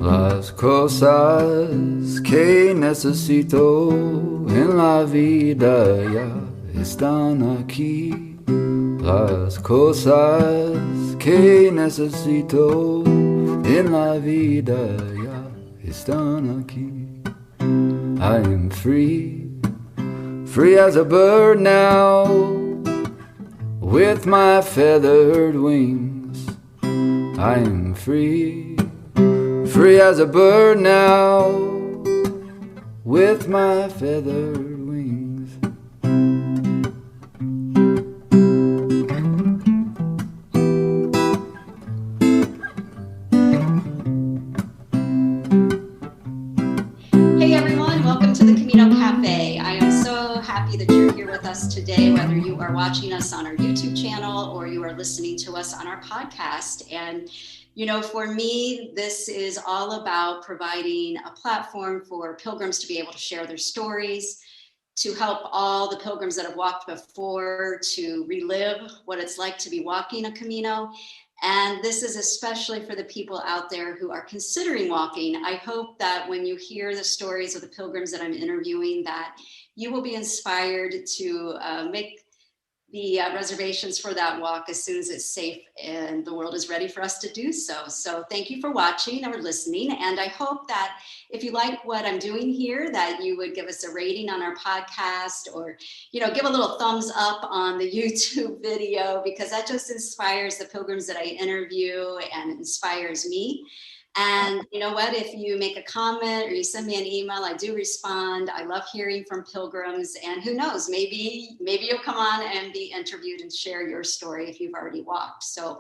Las cosas que necesito en la vida ya están aquí. Las cosas que necesito en la vida ya están aquí. I am free, free as a bird now, with my feathered wings. I am free, free as a bird now, with my feathered wings. Hey everyone, welcome to the Camino Cafe. I am so happy that you're here with us today, whether you are watching us on our YouTube channel or you are listening to us on our podcast. And you know, for me, this is all about providing a platform for pilgrims to be able to share their stories, to help all the pilgrims that have walked before to relive what it's like to be walking a Camino. And this is especially for the people out there who are considering walking. I hope that when you hear the stories of the pilgrims that I'm interviewing, that you will be inspired to make the reservations for that walk as soon as it's safe and the world is ready for us to do so. So thank you for watching or listening. And I hope that if you like what I'm doing here, that you would give us a rating on our podcast or, you know, give a little thumbs up on the YouTube video, because that just inspires the pilgrims that I interview and it inspires me. And you know what, if you make a comment or you send me an email, I do respond. I love hearing from pilgrims, and who knows, maybe you'll come on and be interviewed and share your story if you've already walked. So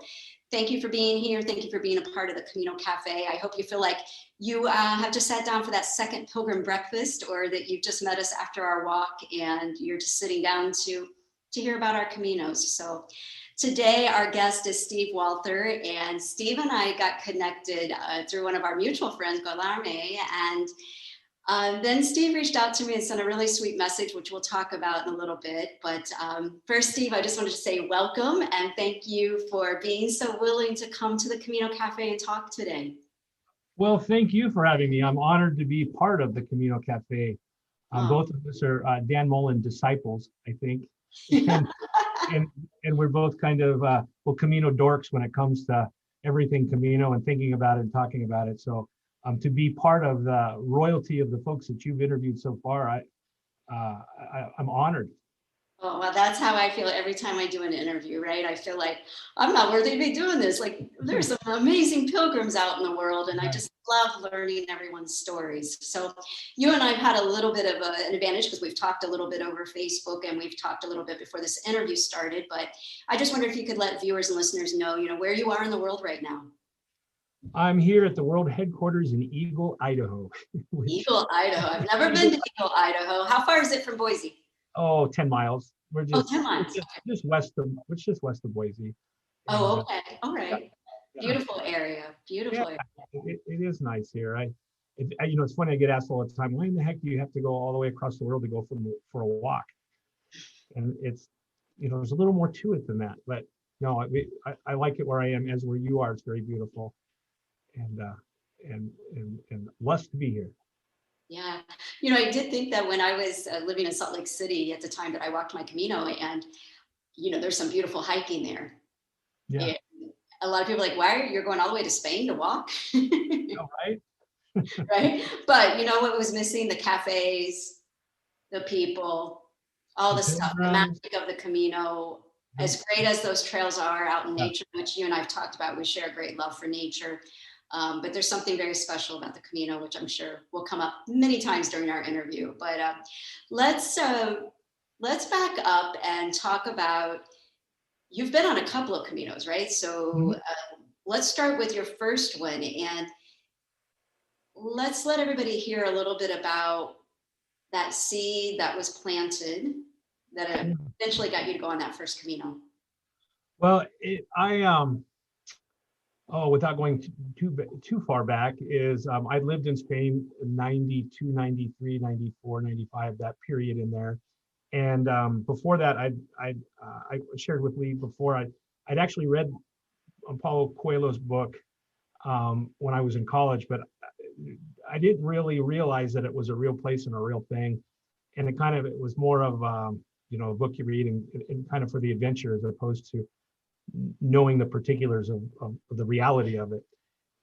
thank you for being here. Thank you for being a part of the Camino Cafe. I hope you feel like you have just sat down for that second pilgrim breakfast, or that you've just met us after our walk and you're just sitting down to hear about our Caminos. So today, our guest is Steve Walther, and Steve and I got connected through one of our mutual friends, Guilherme, and then Steve reached out to me and sent a really sweet message, which we'll talk about in a little bit. But first, Steve, I just wanted to say welcome and thank you for being so willing to come to the Camino Cafe and talk today. Well, thank you for having me. I'm honored to be part of the Camino Cafe. Both of us are Dan Mullen disciples, I think. And we're both kind of Camino dorks when it comes to everything Camino and thinking about it and talking about it. So to be part of the royalty of the folks that you've interviewed so far, I'm honored. Oh, well, that's how I feel every time I do an interview, right? I feel like I'm not worthy to be doing this. Like, there's some amazing pilgrims out in the world, and I just love learning everyone's stories. So you and I've had a little bit of an advantage because we've talked a little bit over Facebook and we've talked a little bit before this interview started. But I just wonder if you could let viewers and listeners know, you know, where you are in the world right now. I'm here at the world headquarters in Eagle, Idaho. Eagle, Idaho. I've never been to Eagle, Idaho. How far is it from Boise? Oh, 10 miles. We're just, 10 miles. Just west of Boise. Oh, okay. All right. Beautiful area. Beautiful area. It is nice here. You know, it's funny, I get asked all the time, why in the heck do you have to go all the way across the world to go for a walk? And it's, you know, there's a little more to it than that. But no, I like it where I am, as where you are. It's very beautiful. And blessed to be here. Yeah. You know, I did think that when I was living in Salt Lake City at the time that I walked my Camino, and, you know, there's some beautiful hiking there. Yeah. And a lot of people are like, why are you going all the way to Spain to walk? Oh, right. Right. But you know what was missing? The cafes, the people, all the stuff, the magic of the Camino. As great as those trails are out in nature, which you and I've talked about, we share a great love for nature. But there's something very special about the Camino, which I'm sure will come up many times during our interview. But let's back up and talk about, you've been on a couple of Caminos, right? So let's start with your first one, and let's let everybody hear a little bit about that seed that was planted that eventually got you to go on that first Camino. Well, without going too far back, is I lived in Spain in 92, 93, 94, 95, that period in there. And before that, I shared with Lee before, I'd actually read Paulo Coelho's book, when I was in college, but I didn't really realize that it was a real place and a real thing. And it was more of, a book you read and kind of for the adventure as opposed to knowing the particulars of the reality of it.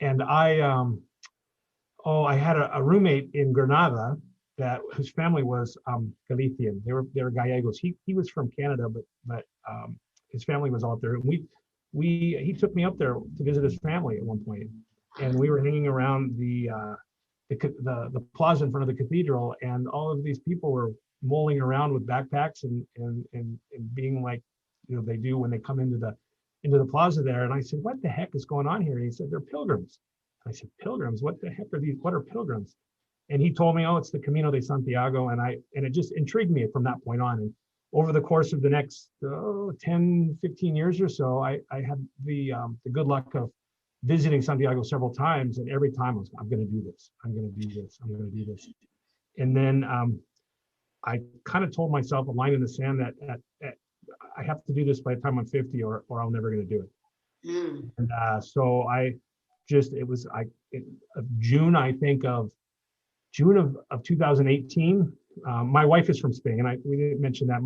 And I had a roommate in Granada whose family was Galician. They were Gallegos. He was from Canada, but his family was out there. And he took me up there to visit his family at one point, and we were hanging around the plaza in front of the cathedral, and all of these people were mulling around with backpacks and being like, they do when they come into the plaza there. And I said, "What the heck is going on here?" And he said, "They're pilgrims." I said, "Pilgrims? What the heck are these? What are pilgrims?" And he told me, "Oh, it's the Camino de Santiago." And it just intrigued me from that point on. And over the course of the next 10, 15 years or so, I had the good luck of visiting Santiago several times. And every time I was, I'm going to do this. I'm going to do this. I'm going to do this. And then I kind of told myself a line in the sand that I have to do this by the time I'm 50 or I'm never going to do it. Mm. And so June, I think of June of 2018. My wife is from Spain. We didn't mention that.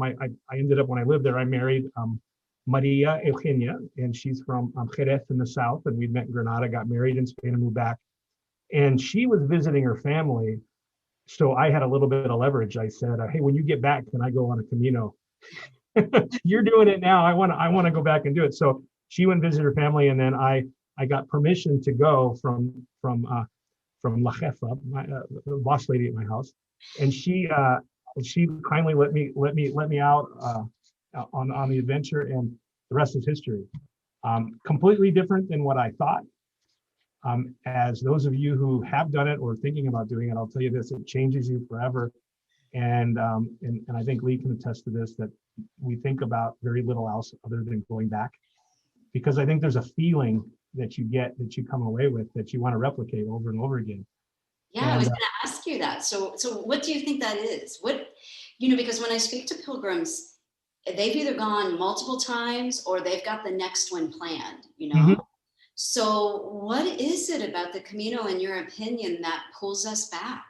I ended up, when I lived there, I married Maria Eugenia, and she's from Jerez in the south. And we met in Granada, got married in Spain, and moved back. And she was visiting her family, so I had a little bit of leverage. I said, "Hey, when you get back, can I go on a Camino?" You're doing it now. I want to go back and do it. So she went and visited her family, and then I got permission to go from La Jefa, the boss lady at my house, and she kindly let me out on the adventure, and the rest is history. Completely different than what I thought. As those of you who have done it or thinking about doing it, I'll tell you this: it changes you forever. And I think Lee can attest to this, that we think about very little else other than going back, because I think there's a feeling that you get, that you come away with, that you want to replicate over and over again. Yeah, I was going to ask you that. So what do you think that is? Because when I speak to pilgrims, they've either gone multiple times or they've got the next one planned, Mm-hmm. So what is it about the Camino, in your opinion, that pulls us back?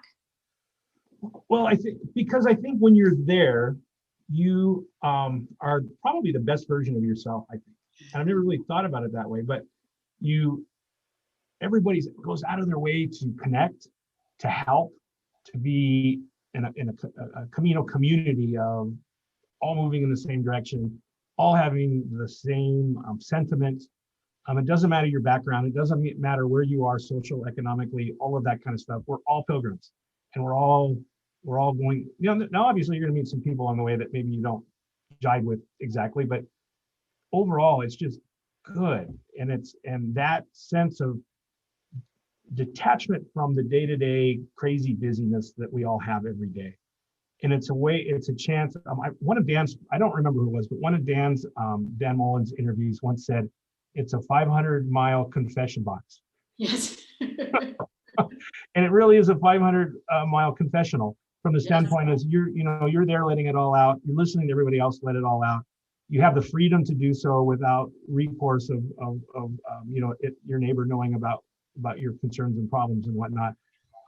Well, I think when you're there, you are probably the best version of yourself, I think. And I've never really thought about it that way, but everybody goes out of their way to connect, to help, to be in a Camino community of all moving in the same direction, all having the same sentiment. It doesn't matter your background. It doesn't matter where you are social, economically, all of that kind of stuff. We're all pilgrims, and we're all going. Now obviously you're going to meet some people on the way that maybe you don't jive with exactly, but overall it's just good. And that sense of detachment from the day-to-day crazy busyness that we all have every day. And it's a chance. One of Dan's, I don't remember who it was, but one of Dan's, Dan Mullins interviews once said, it's a 500-mile confession box. Yes. And it really is a 500-mile confessional, from the standpoint as you're there letting it all out. You're listening to everybody else let it all out. You have the freedom to do so without recourse of your neighbor knowing about your concerns and problems and whatnot.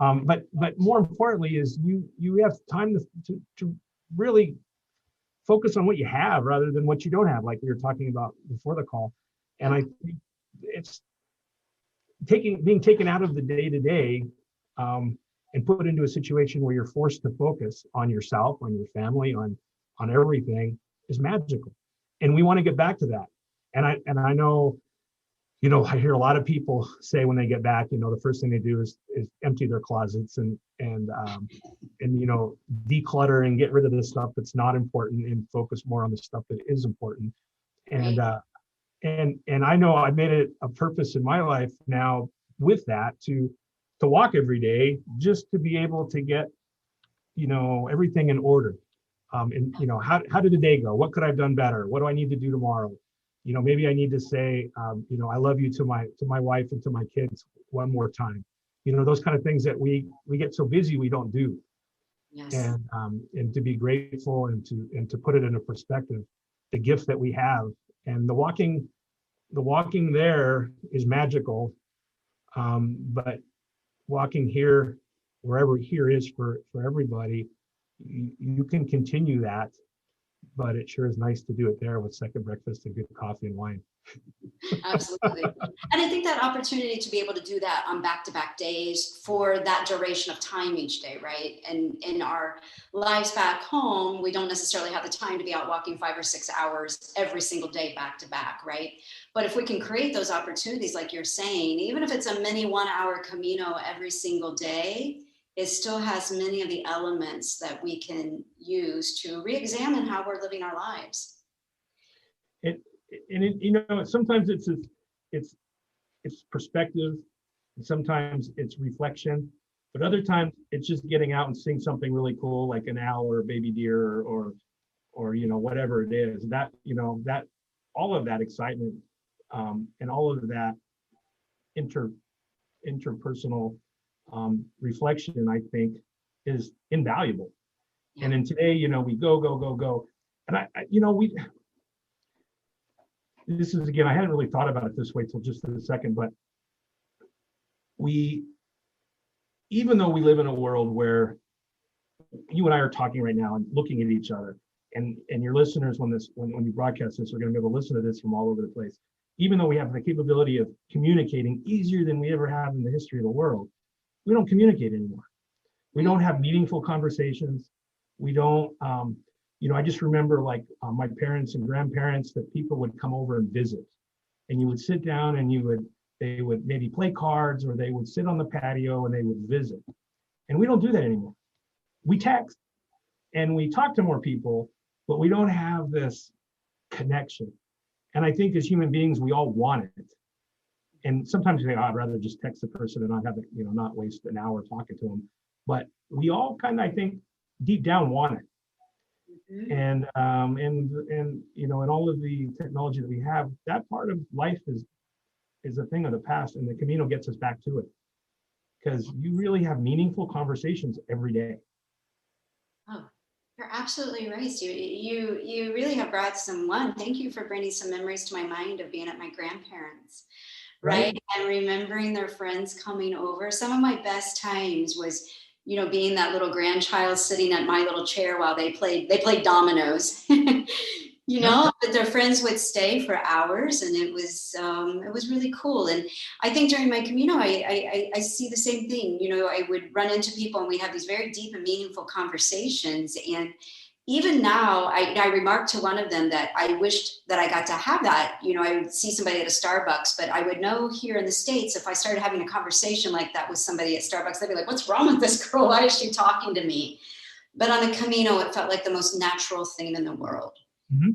But more importantly is you have time to really focus on what you have rather than what you don't have, like we were talking about before the call. And I think it's being taken out of the day-to-day and put into a situation where you're forced to focus on yourself, on your family, on everything is magical. And we want to get back to that. And I know, I hear a lot of people say when they get back, the first thing they do is empty their closets and declutter and get rid of the stuff that's not important and focus more on the stuff that is important. And I know I made it a purpose in my life now with that to walk every day, just to be able to get, everything in order. How did the day go? What could I have done better? What do I need to do tomorrow? Maybe I need to say, I love you to my wife and to my kids one more time. Those kind of things that we get so busy we don't do. Yes. And to be grateful and to put it into perspective, the gift that we have. And the walking there is magical. But walking here, wherever here is for everybody, you can continue that, but it sure is nice to do it there with second breakfast and good coffee and wine. Absolutely. And I think that opportunity to be able to do that on back-to-back days for that duration of time each day, right? And in our lives back home, we don't necessarily have the time to be out walking 5 or 6 hours every single day back to back, right? But if we can create those opportunities, like you're saying, even if it's a mini 1 hour Camino every single day, it still has many of the elements that we can use to re-examine how we're living our lives. Sometimes it's perspective, and sometimes it's reflection, but other times it's just getting out and seeing something really cool, like an owl or a baby deer or whatever it is. That all of that excitement and all of that interpersonal reflection, I think, is invaluable. Yeah. And then today, we go, and this is, again, I hadn't really thought about it this way till just a second, but even though we live in a world where you and I are talking right now and looking at each other, and your listeners, when you broadcast this, are going to be able to listen to this from all over the place. Even though we have the capability of communicating easier than we ever have in the history of the world, we don't communicate anymore. We don't have meaningful conversations. We don't, I just remember my parents and grandparents, that people would come over and visit, and you would sit down and they would maybe play cards, or they would sit on the patio and they would visit. And we don't do that anymore. We text and we talk to more people, but we don't have this connection. And I think as human beings, we all want it. And sometimes we think, I'd rather just text the person and not have not waste an hour talking to them. But we all kind of, I think, deep down want it. Mm-hmm. And all of the technology that we have, that part of life is a thing of the past, and the Camino gets us back to it, because you really have meaningful conversations every day. Oh, you're absolutely right. You really have brought thank you for bringing some memories to my mind of being at my grandparents. Right. And remembering their friends coming over. Some of my best times was, being that little grandchild sitting at my little chair while they played dominoes, but their friends would stay for hours, and it was really cool. And I think during my Camino, I see the same thing. I would run into people and we have these very deep and meaningful conversations. And even now, I remarked to one of them that I wished that I got to have that. I would see somebody at a Starbucks, but I would know here in the States, if I started having a conversation like that with somebody at Starbucks, they'd be like, what's wrong with this girl? Why is she talking to me? But on the Camino, it felt like the most natural thing in the world. Mm-hmm.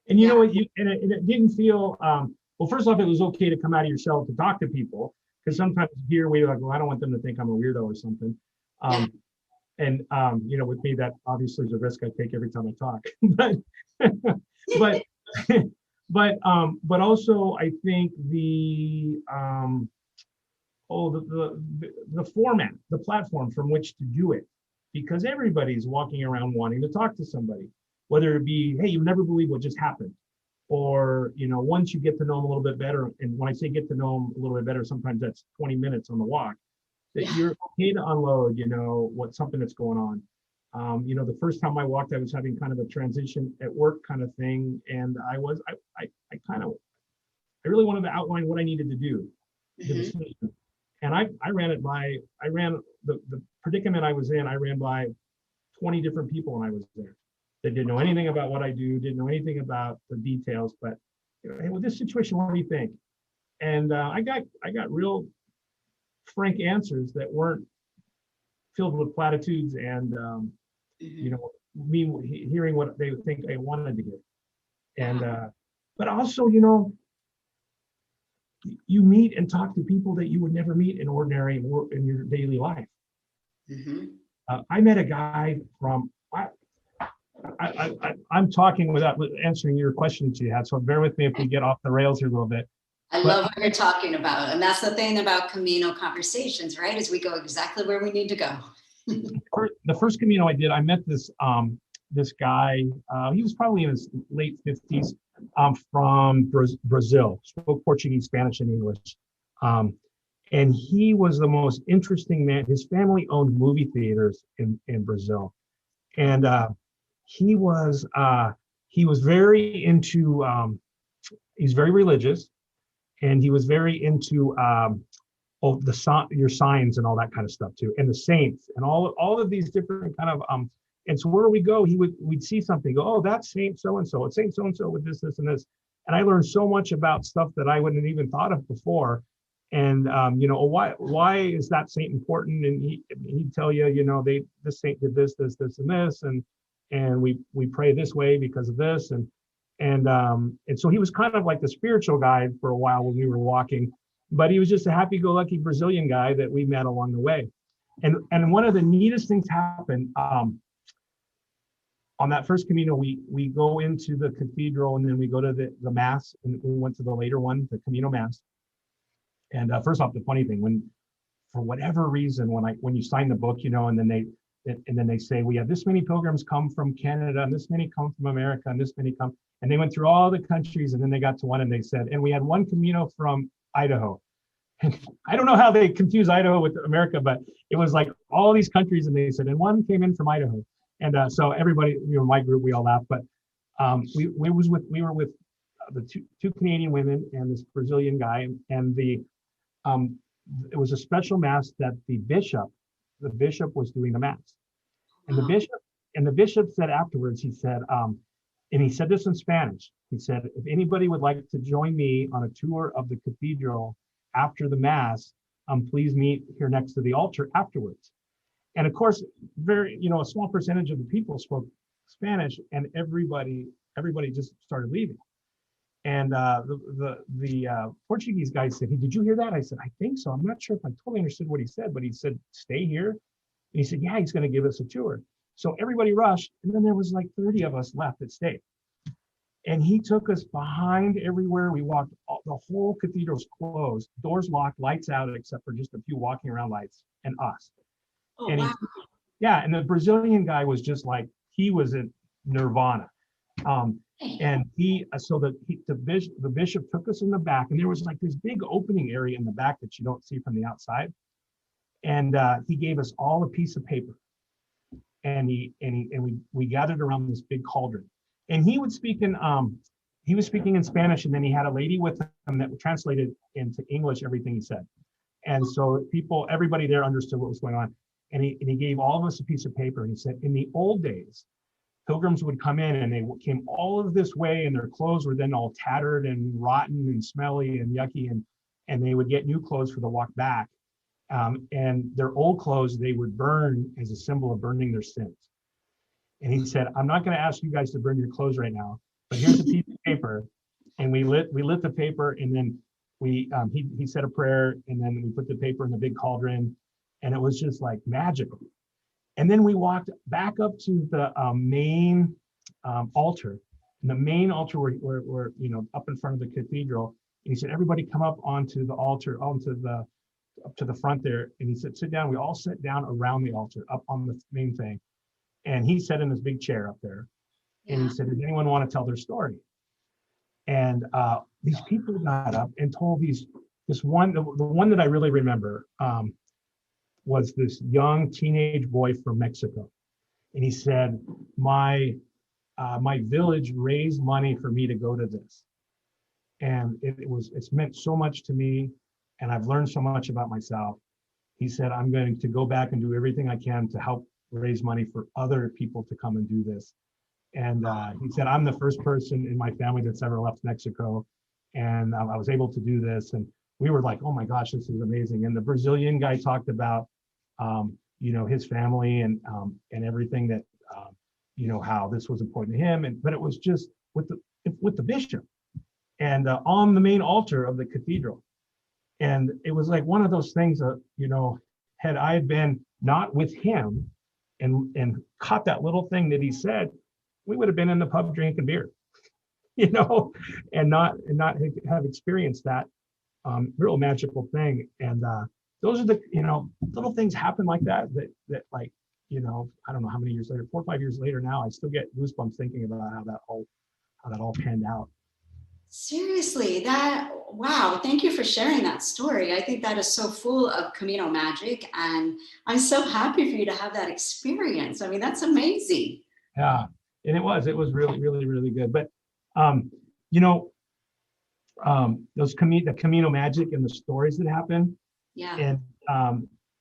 And it didn't feel, well, first off, it was okay to come out of your shell to talk to people, because sometimes here we're like, well, I don't want them to think I'm a weirdo or something. And with me, that obviously is a risk I take every time I talk. but also I think the format, the platform from which to do it, because everybody's walking around wanting to talk to somebody, whether it be, hey, you never believe what just happened, or once you get to know them a little bit better. And when I say get to know them a little bit better, sometimes that's 20 minutes on the walk. That you're okay to unload, what's something that's going on. The first time I walked, I was having kind of a transition at work kind of thing. And I really wanted to outline what I needed to do. Mm-hmm. And I ran the predicament I was in, I ran by 20 different people when I was there. They didn't know anything about what I do, didn't know anything about the details, but hey, with this situation, what do you think? And I got real frank answers that weren't filled with platitudes and me hearing what they think I wanted to hear. And but also, you meet and talk to people that you would never meet in ordinary work in your daily life. Mm-hmm. I met a guy from I'm talking without answering your questions you had, so bear with me if we get off the rails here a little bit. I love what you're talking about. And that's the thing about Camino conversations, right? Is we go exactly where we need to go. The first Camino I did, I met this guy. He was probably in his late 50s, from Brazil, spoke Portuguese, Spanish, and English. And he was the most interesting man. His family owned movie theaters in Brazil. And he was very into, he's very religious, and he was very into your signs and all that kind of stuff too, and the saints and all of these different kind of and so where we go, we'd see something, go, oh, that's Saint so and so, it's Saint so and so with this and this, and I learned so much about stuff that I wouldn't have even thought of before. And why is that saint important? And he'd tell you, this saint did this and this, and we pray this way because of this, and so he was kind of like the spiritual guide for a while when we were walking, but he was just a happy-go-lucky Brazilian guy that we met along the way. And one of the neatest things happened on that first Camino. We go into the cathedral, and then we go to the mass, and we went to the later one, the Camino Mass. And first off, the funny thing, when for whatever reason, when you sign the book, and then they say, we have this many pilgrims come from Canada, and this many come from America, and this many come, and they went through all the countries, and then they got to one, and they said, and we had one Camino from Idaho. And I don't know how they confuse Idaho with America, but it was like all these countries, and they said, and one came in from Idaho. And so everybody, my group, we all laughed, but we were with the two Canadian women and this Brazilian guy, and it was a special mass that the bishop was doing the mass, and the bishop said afterwards, he said, and he said this in Spanish. He said, if anybody would like to join me on a tour of the cathedral after the mass, please meet here next to the altar afterwards. And of course, a small percentage of the people spoke Spanish, and everybody just started leaving. And the Portuguese guy said, hey, did you hear that? I said, I think so. I'm not sure if I totally understood what he said, but he said, stay here. And he said, yeah, he's going to give us a tour. So everybody rushed, and then there was like 30 of us left that stayed. And he took us behind everywhere. We walked, the whole cathedral's closed, doors locked, lights out, except for just a few walking around lights and us. Oh, and wow. And the Brazilian guy was just like, he was in nirvana. And the bishop took us in the back, and there was like this big opening area in the back that you don't see from the outside. And he gave us all a piece of paper, and we gathered around this big cauldron. And he was speaking in Spanish, and then he had a lady with him that translated into English everything he said. And so everybody there understood what was going on. And he gave all of us a piece of paper, and he said, in the old days, pilgrims would come in, and they came all of this way, and their clothes were then all tattered and rotten and smelly and yucky, and they would get new clothes for the walk back. And their old clothes they would burn as a symbol of burning their sins. And he said, I'm not going to ask you guys to burn your clothes right now, but here's a piece of paper. And we lit the paper, and then he said a prayer, and then we put the paper in the big cauldron, and it was just like magical. And then we walked back up to the main altar. And the main altar were up in front of the cathedral. And he said, everybody come up onto the altar, up to the front there. And he said, sit down. We all sat down around the altar, up on the main thing. And he sat in his big chair up there. And he said, does anyone want to tell their story? And these people got up and told the one that I really remember was this young teenage boy from Mexico. And he said, my village raised money for me to go to this. And it's meant so much to me, and I've learned so much about myself. He said, I'm going to go back and do everything I can to help raise money for other people to come and do this. And he said, I'm the first person in my family that's ever left Mexico. And I was able to do this. And we were like, oh my gosh, this is amazing. And the Brazilian guy talked about, his family and everything that, how this was important to him. But it was just with the bishop and on the main altar of the cathedral. And it was like one of those things that, had I been not with him and caught that little thing that he said, we would have been in the pub drinking beer, and not have experienced that real magical thing. And those are the, little things happen like that like, I don't know how many years later, 4 or 5 years later now, I still get goosebumps thinking about how that all panned out. Seriously, wow, thank you for sharing that story. I think that is so full of Camino magic, and I'm so happy for you to have that experience. I mean, that's amazing. Yeah, and it was really, really, really good. But um, you know, the Camino magic and the stories that happen, Yeah. and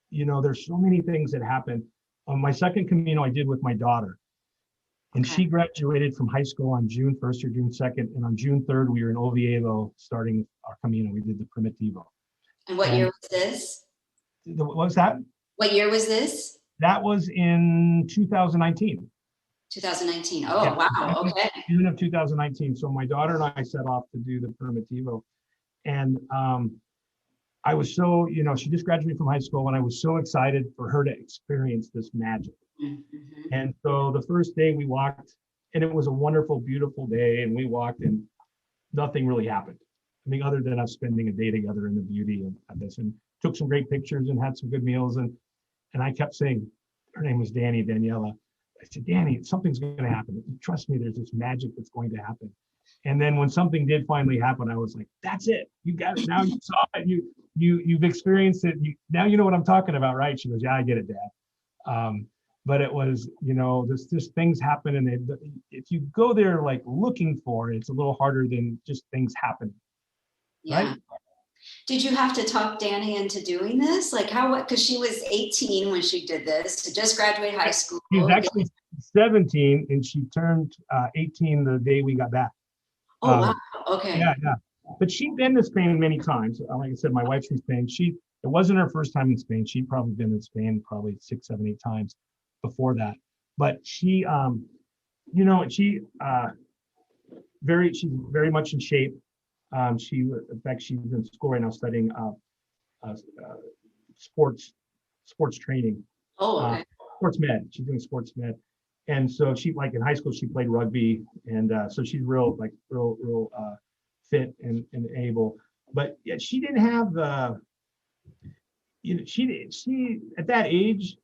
there's so many things that happen. On my second Camino I did with my daughter, and Okay. she graduated from high school on June 1st or June 2nd, and on June 3rd we were in Oviedo starting our Camino. We did the Primitivo. And what year was this? What was that? What year was this? That was in 2019. 2019. Oh, Yeah, wow. Okay. June of 2019. So my daughter and I set off to do the Primitivo, and I was so, she just graduated from high school, and I was so excited for her to experience this magic. Mm-hmm. And so the first day we walked, and it was a wonderful, beautiful day, and we walked, and nothing really happened. I mean, other than us spending a day together in the beauty of this, and took some great pictures and had some good meals. And I kept saying, her name was Daniela. I said, Danny, something's going to happen. Trust me, there's this magic that's going to happen. And then when something did finally happen, I was like, that's it. You got it. Now you saw it. You've experienced it. Now you know what I'm talking about, right? She goes, yeah, I get it, Dad. But it was, this things happen, and if you go there like looking for it, it's a little harder than just things happening. Yeah. Right? Did you have to talk Danny into doing this? Like because she was 18 when she did this, to just graduate high school. She was actually 17, and she turned 18 the day we got back. Oh, wow. Okay. Yeah. But she'd been to Spain many times. Like I said, my wife's from Spain. It wasn't her first time in Spain. She'd probably been in Spain probably 6, 7, 8 times before that. But she's very much in shape. In fact, she's in school right now studying sports training. Oh, okay. Sports med. She's doing sports med. And so she, like in high school, she played rugby, and so she's real fit and able. But yeah, she didn't have the, she at that age,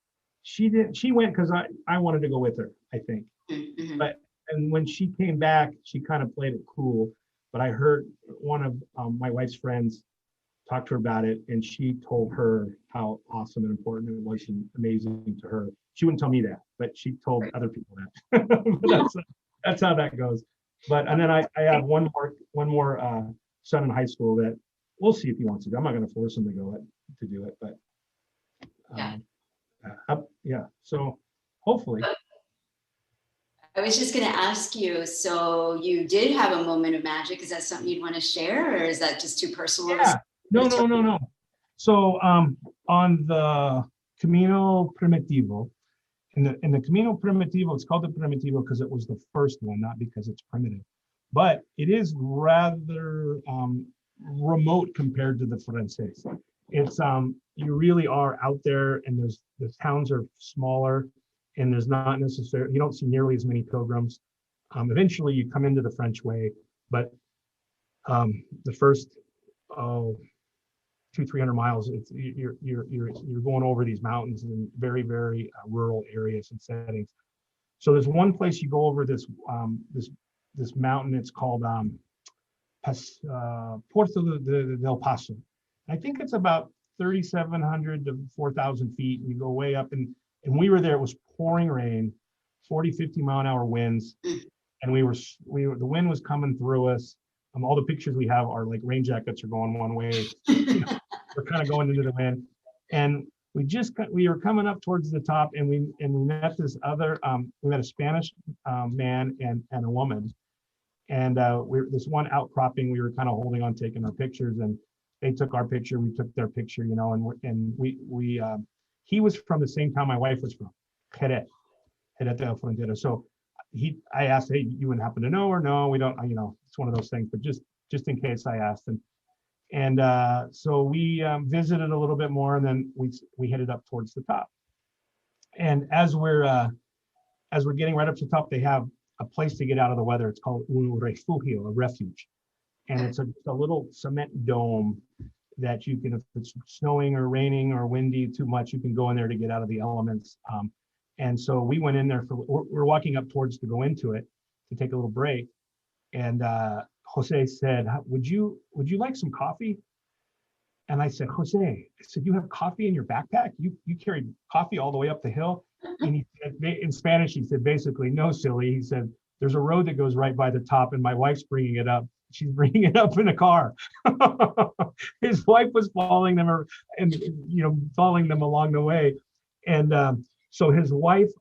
she went because I wanted to go with her, I think. Mm-hmm. And when she came back, she kind of played it cool. But I heard one of my wife's friends talk to her about it, and she told her how awesome and important it was and amazing to her. She wouldn't tell me that, but she told other people that. But that's how that goes. And then I have one more son in high school that we'll see if he wants to do. I'm not going to force him to do it, but yeah. So hopefully. I was just going to ask you, so you did have a moment of magic. Is that something you'd want to share, or is that just too personal? Yeah. No. So on the Camino Primitivo, in the Camino Primitivo, it's called the Primitivo because it was the first one, not because it's primitive. But it is rather remote compared to the Frances. It's you really are out there, and the towns are smaller, and there's not necessarily, you don't see nearly as many pilgrims. Eventually you come into the French way, but the first 200-300 miles, you're going over these mountains in very, very rural areas and settings. So there's one place you go over this mountain. It's called Puerto del Paso. I think it's about 3,700 to 4,000 feet. You go way up, and we were there. It was pouring rain, 40, 50 mile an hour winds, and we were the wind was coming through us. All the pictures we have are like rain jackets are going one way. We're kind of going into the wind, and we were coming up towards the top, and we met this other we met a Spanish man and a woman, and this one outcropping we were kind of holding on, taking our pictures, and they took our picture, we took their picture, and we he was from the same town my wife was from, Jerez de la Frontera. So I asked, hey, you wouldn't happen to know, or no, we don't, it's one of those things, but just in case I asked. And so we visited a little bit more, and then we headed up towards the top. And as we're getting right up to the top, they have a place to get out of the weather. It's called un refugio, a refuge. And it's a little cement dome that you can, if it's snowing or raining or windy too much, you can go in there to get out of the elements. And so we went in there we're walking up towards to go into it to take a little break. And Jose said, would you like some coffee? And I said, Jose, I said, you have coffee in your backpack? You carried coffee all the way up the hill? And he said, in Spanish, he said, basically, no, silly. He said, there's a road that goes right by the top and my wife's bringing it up. She's bringing it up in a car. His wife was following them along the way. And so his wife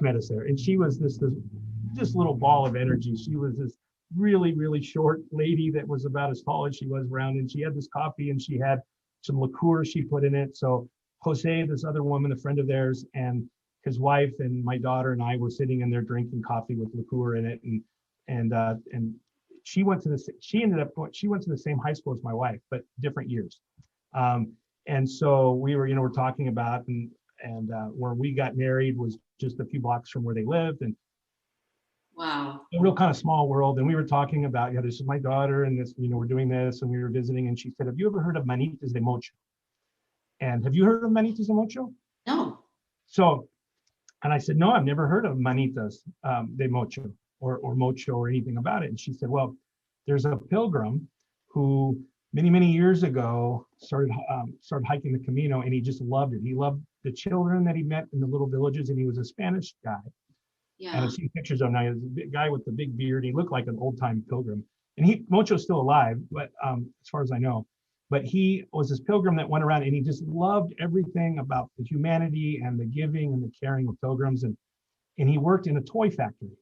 met us there, and she was this little ball of energy. She was this really, really short lady that was about as tall as she was round, and she had this coffee and she had some liqueur she put in it. So Jose, this other woman, a friend of theirs, and his wife and my daughter and I were sitting in there drinking coffee with liqueur in it, and she went to the same high school as my wife, but different years. And so we're talking about, and where we got married was just a few blocks from where they lived, and wow, a real kind of small world. And we were talking about, this is my daughter, and this, we're doing this, and we were visiting, and she said, have you ever heard of Manitas de Mocho? And have you heard of Manitas de Mocho? No. So, and I said, no, I've never heard of Manitas de Mocho or Mocho or anything about it. And she said, well, there's a pilgrim who many, many years ago started hiking the Camino, and he just loved it. He loved the children that he met in the little villages, and he was a Spanish guy. Yeah. And I've seen pictures of him now. He was a big guy with the big beard. He looked like an old-time pilgrim. And Mocho's still alive, but as far as I know. But he was this pilgrim that went around, and he just loved everything about the humanity and the giving and the caring of pilgrims. And he worked in a toy factory.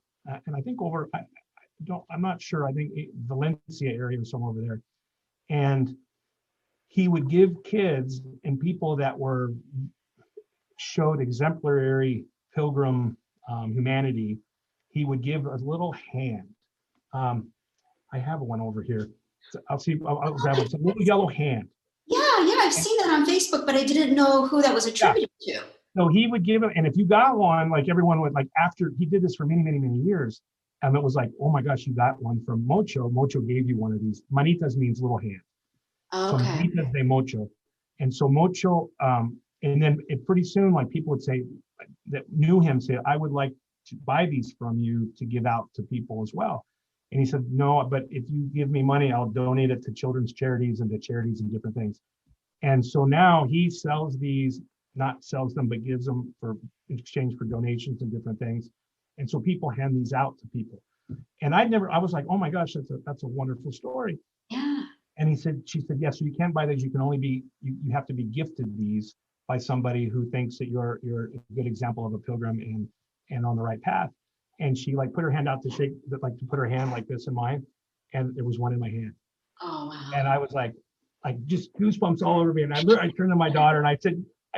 And I think I'm not sure. I think Valencia area or somewhere over there. And he would give kids and people that showed exemplary pilgrim humanity, he would give a little hand. I have one over here. So I'll grab it. It's a little yellow hand. Yeah, I've seen that on Facebook, but I didn't know who that was attributed to. So he would give it, and if you got one, like everyone would, like after he did this for many, many, many years, and it was like, oh my gosh, you got one from Mocho. Mocho gave you one of these. Manitas means little hand. Okay. So Manitas de Mocho. And so Mocho, and then pretty soon, like people would say that knew him, say, I would like to buy these from you to give out to people as well. And he said, no, but if you give me money, I'll donate it to children's charities and to charities and different things. And so now he sells these, not sells them, but gives them in exchange for donations and different things. And so people hand these out to people. And I was like, oh my gosh, that's a wonderful story. Yeah. And she said, yes, so you can't buy these. You can only you have to be gifted these by somebody who thinks that you're a good example of a pilgrim and on the right path. And she like put her hand out to put her hand like this in mine, and there was one in my hand. Oh wow. And I was like just goosebumps all over me. And I turned to my daughter and I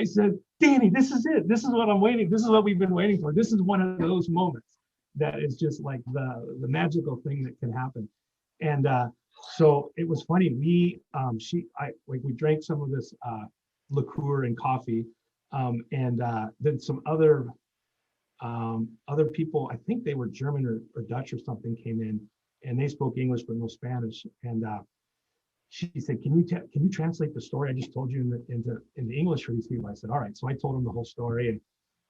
said, Danny, this is it. This is what I'm waiting. This is what we've been waiting for. This is one of those moments that is just like the magical thing that can happen. And so it was funny. We drank some of this liqueur and coffee, and then some other people, I think they were German or Dutch or something, came in, and they spoke English but no Spanish. And she said, "Can you translate the story I just told you into English for these people?" I said, "All right." So I told them the whole story,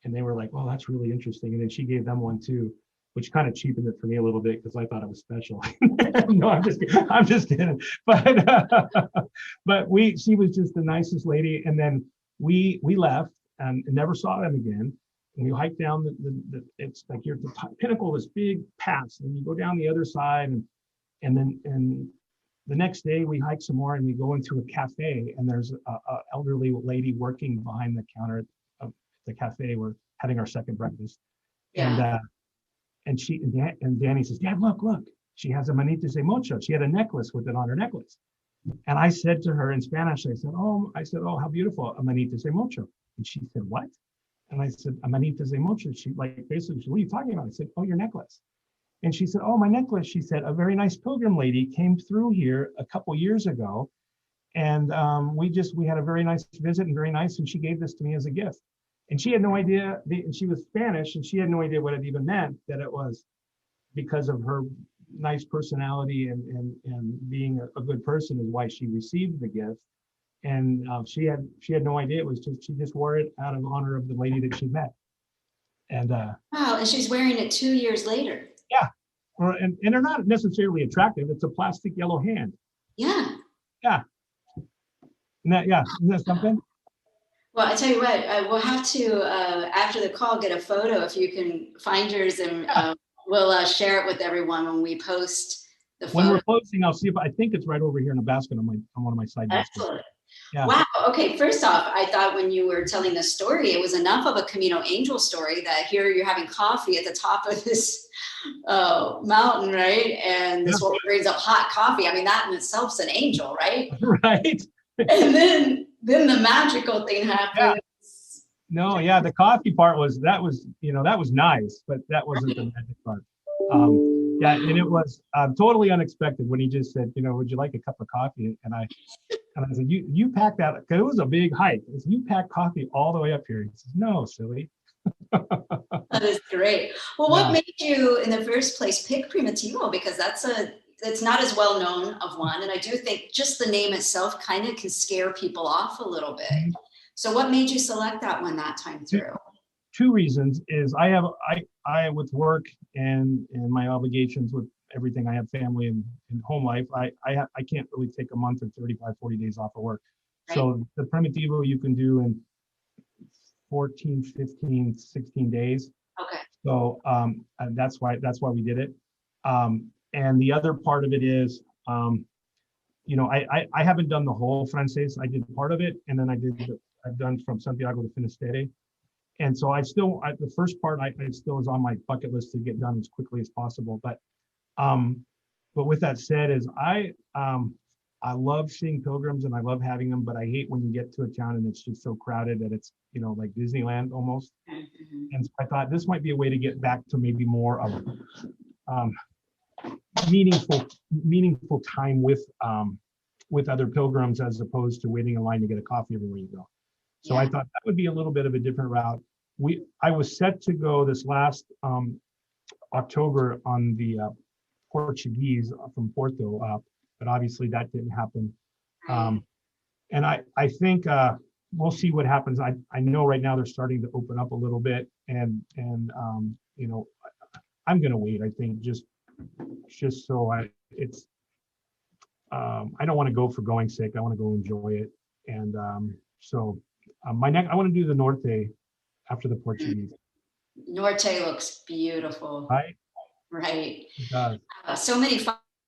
and they were like, "Oh, that's really interesting." And then she gave them one too, which kind of cheapened it for me a little bit because I thought it was special. No, I'm just kidding. But she was just the nicest lady. And then we left and never saw them again. And we hiked down it's like you're at the pinnacle of this big pass, and you go down the other side, and then the next day we hike some more, and we go into a cafe, and there's a elderly lady working behind the counter at the cafe. We're having our second breakfast. Yeah. And Danny says, "Dad, look, she has a Manitas de Mocho. She had a necklace with it on her necklace." And I said to her in Spanish, I said, "Oh, how beautiful, a Manitas de Mocho." And she said, "What?" And I said, "A Manitas de Mocho." She basically, "What are you talking about?" I said, "Oh, your necklace." And she said, "Oh, my necklace." She said, "A very nice pilgrim lady came through here a couple years ago, and we had a very nice visit and very nice, and she gave this to me as a gift." And she had no idea, and she was Spanish, and she had no idea what it even meant, that it was because of her nice personality and being a good person is why she received the gift. And she had no idea. It was just, she just wore it out of honor of the lady that she met. And wow, and she's wearing it 2 years later. Yeah. and they're not necessarily attractive. It's a plastic yellow hand. Yeah. Yeah. Isn't that something? Well, I tell you what, we'll have to, after the call, get a photo if you can find yours, and we'll share it with everyone when we post the photo. When we're posting, I'll see if I think it's right over here in a basket on one of my side baskets. Excellent. Yeah. Wow. Okay. First off, I thought when you were telling the story, it was enough of a Camino angel story that here you're having coffee at the top of this mountain, right? And this woman brings up hot coffee. I mean, that in itself is an angel, right? Right. And then the magical thing happens. No, yeah, the coffee part was nice, but that wasn't the magic part. And it was totally unexpected when he just said, would you like a cup of coffee? And I said, you packed that, because it was a big hike. I said, you packed coffee all the way up here. He says, no, silly. That is great. Well, what made you in the first place pick Primitivo? Because it's not as well known of one. And I do think just the name itself kind of can scare people off a little bit. Mm-hmm. So what made you select that one that time through? Two reasons is I with work and my obligations with everything, I have family and home life, I can't really take a month or 35, 40 days off of work. Right. So the Primitivo you can do in 14, 15, 16 days. Okay. So and that's why we did it. And the other part of it is, I haven't done the whole Frances. I did part of it, and then I've done from Santiago to Finisterre. And so the first part I still is on my bucket list to get done as quickly as possible. But with that said, is I love seeing pilgrims and I love having them, but I hate when you get to a town and it's just so crowded that it's, like Disneyland almost. Mm-hmm. And so I thought this might be a way to get back to maybe more of meaningful time with other pilgrims, as opposed to waiting in line to get a coffee everywhere you go. So I thought that would be a little bit of a different route. I was set to go this last October on the Portuguese from Porto, but obviously that didn't happen. And I think we'll see what happens. I know right now they're starting to open up a little bit, and I'm gonna wait. I think just so I don't want to go for going sake. I want to go enjoy it, and I want to do the Norte after the Portuguese. Norte looks beautiful. Right? Right. It does. So many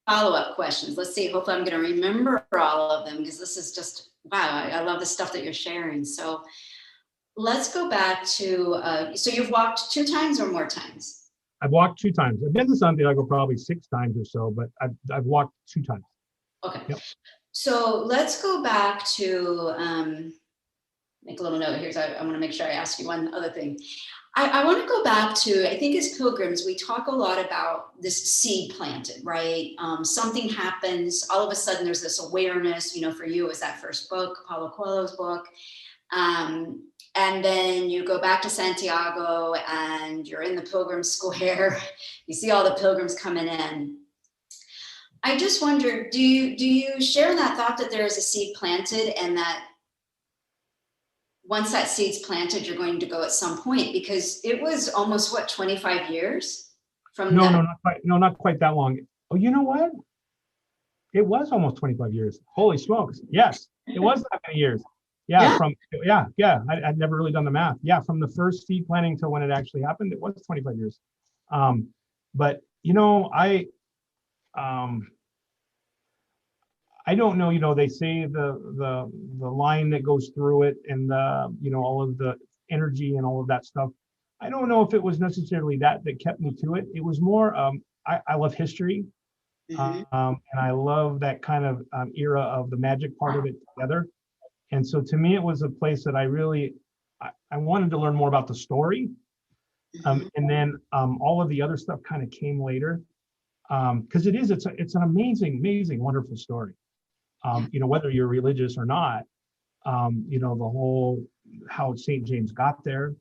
follow-up questions. Let's see. Hopefully I'm going to remember all of them, because this is just, wow, I love the stuff that you're sharing. So let's go back to, so you've walked 2 times or more times? I've walked 2 times. I've been to Santiago probably 6 times or so, but I've walked 2 times. Okay. Yep. So let's go back to, make a little note here. So I want to make sure I ask you one other thing. I want to go back to, I think as pilgrims, we talk a lot about this seed planted, right? Something happens, all of a sudden there's this awareness, for you it was that first book, Paulo Coelho's book. And then you go back to Santiago and you're in the Pilgrim Square. You see all the pilgrims coming in. I just wonder, do you share that thought that there is a seed planted, and that once that seed's planted, you're going to go at some point? Because it was almost 25 years from not quite that long. Oh, you know what? It was almost 25 years. Holy smokes. Yes, it was that many years. I'd never really done the math. Yeah, from the first seed planting to when it actually happened, it was 25 years. But I don't know, they say the line that goes through it, and all of the energy and all of that stuff. I don't know if it was necessarily that kept me to it. It was more, I love history. Mm-hmm. And I love that kind of era of the magic part of it together. And so to me, it was a place that I wanted to learn more about the story. And then all of the other stuff kind of came later. Because it's an amazing, wonderful story. Whether you're religious or not, the whole, how St. James got there,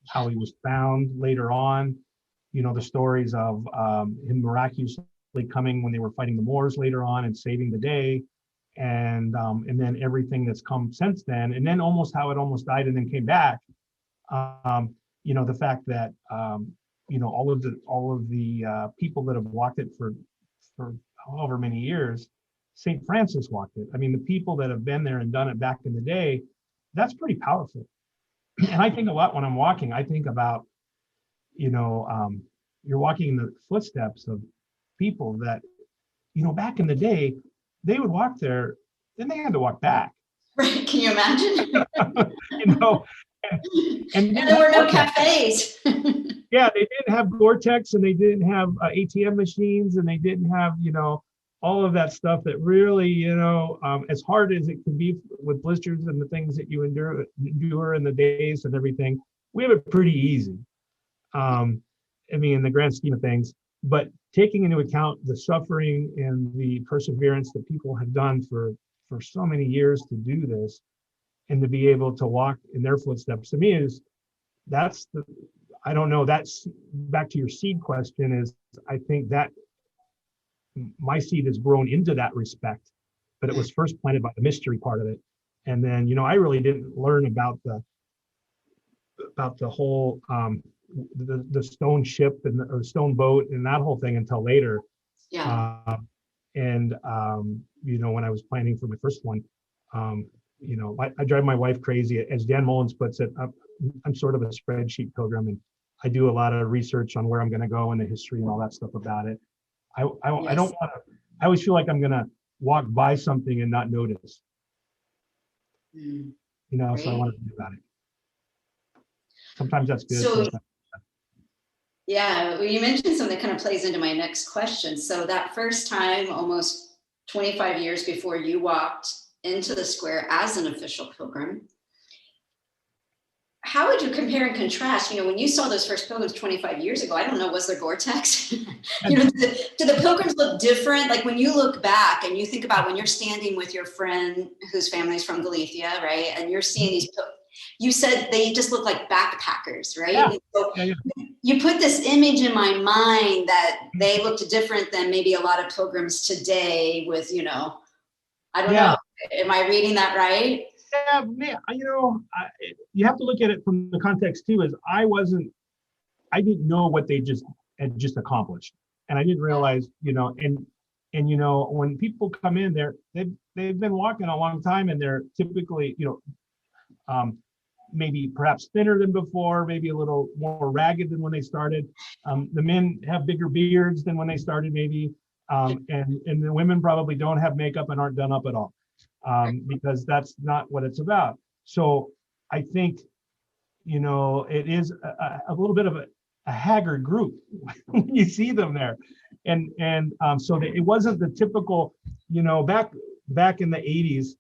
how he was found later on, the stories of him miraculously coming when they were fighting the Moors later on and saving the day, and then everything that's come since then, and then almost how it almost died and then came back. The fact that all of the people that have walked it for however many years. St. Francis walked it. I mean, the people that have been there and done it back in the day, that's pretty powerful. And I think a lot when I'm walking, I think about, you're walking in the footsteps of people that, back in the day, they would walk there, then they had to walk back. Right? Can you imagine? And there were no cafes. Yeah, they didn't have Gore-Tex, and they didn't have ATM machines, and they didn't have, all of that stuff that really, as hard as it can be with blisters and the things that you endure in the days and everything, we have it pretty easy. In the grand scheme of things, but taking into account the suffering and the perseverance that people have done for so many years to do this, and to be able to walk in their footsteps, to me that's back to your seed question, is I think that my seed has grown into that respect, but it was first planted by the mystery part of it. And then, I really didn't learn about the whole, the stone ship and the stone boat and that whole thing until later. Yeah. When I was planning for my first one, I drive my wife crazy. As Dan Mullins puts it, I'm sort of a spreadsheet pilgrim, and I do a lot of research on where I'm going to go and the history and all that stuff about it. I don't want to, I always feel like I'm going to walk by something and not notice, so I want to think about it. Sometimes that's good. So, yeah, well, you mentioned something that kind of plays into my next question. So that first time, almost 25 years before you walked into the square as an official pilgrim, how would you compare and contrast? When you saw those first pilgrims 25 years ago, I don't know, was there Gore-Tex? Do the pilgrims look different? Like when you look back and you think about when you're standing with your friend whose family's from Galicia, right? And you're seeing these, you said they just look like backpackers, right? Yeah. So Yeah. you put this image in my mind that they looked different than maybe a lot of pilgrims today with, I don't know. Am I reading that right? Yeah, man, you have to look at it from the context too, is I didn't know what they had just accomplished. And I didn't realize, when people come in there, they've been walking a long time, and they're typically, maybe perhaps thinner than before, maybe a little more ragged than when they started. The men have bigger beards than when they started, maybe. And the women probably don't have makeup and aren't done up at all. Because that's not what it's about. So I think, it is a little bit of a haggard group when you see them there. And so that it wasn't the typical, back in the 80s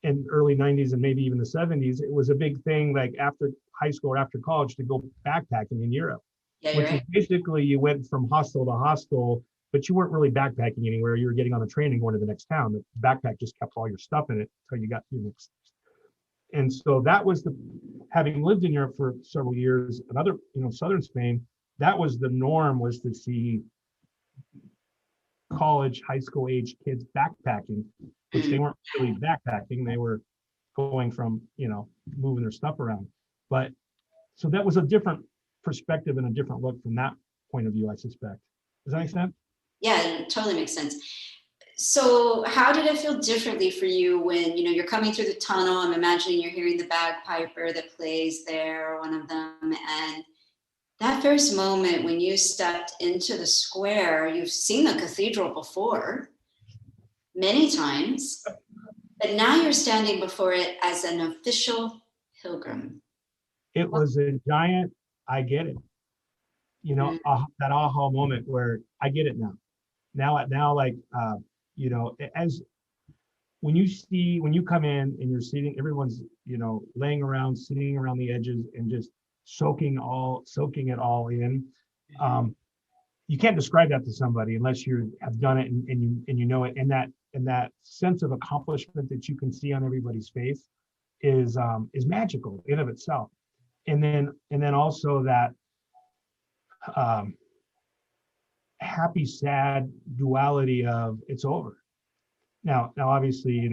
and early 90s and maybe even the 70s, it was a big thing, like after high school or after college, to go backpacking in Europe, which is basically you went from hostel to hostel, but you weren't really backpacking anywhere. You were getting on a train and going to the next town. The backpack just kept all your stuff in it until you got to your next. And so that was having lived in Europe for several years, another, southern Spain, that was the norm, was to see college, high school age kids backpacking, which they weren't really backpacking. They were going from, moving their stuff around. But so that was a different perspective and a different look from that point of view, I suspect. Does that make sense? Yeah, it totally makes sense. So how did it feel differently for you when, you're coming through the tunnel? I'm imagining you're hearing the bagpiper that plays there, one of them. And that first moment when you stepped into the square, you've seen the cathedral before many times, but now you're standing before it as an official pilgrim. It was a giant, I get it. That aha moment where I get it now. As when you come in and you're sitting, everyone's, laying around, sitting around the edges and just soaking it all in. You can't describe that to somebody unless you have done it and you know it. And that sense of accomplishment that you can see on everybody's face is magical in of itself. And then also that happy, sad duality of it's over. Now, obviously,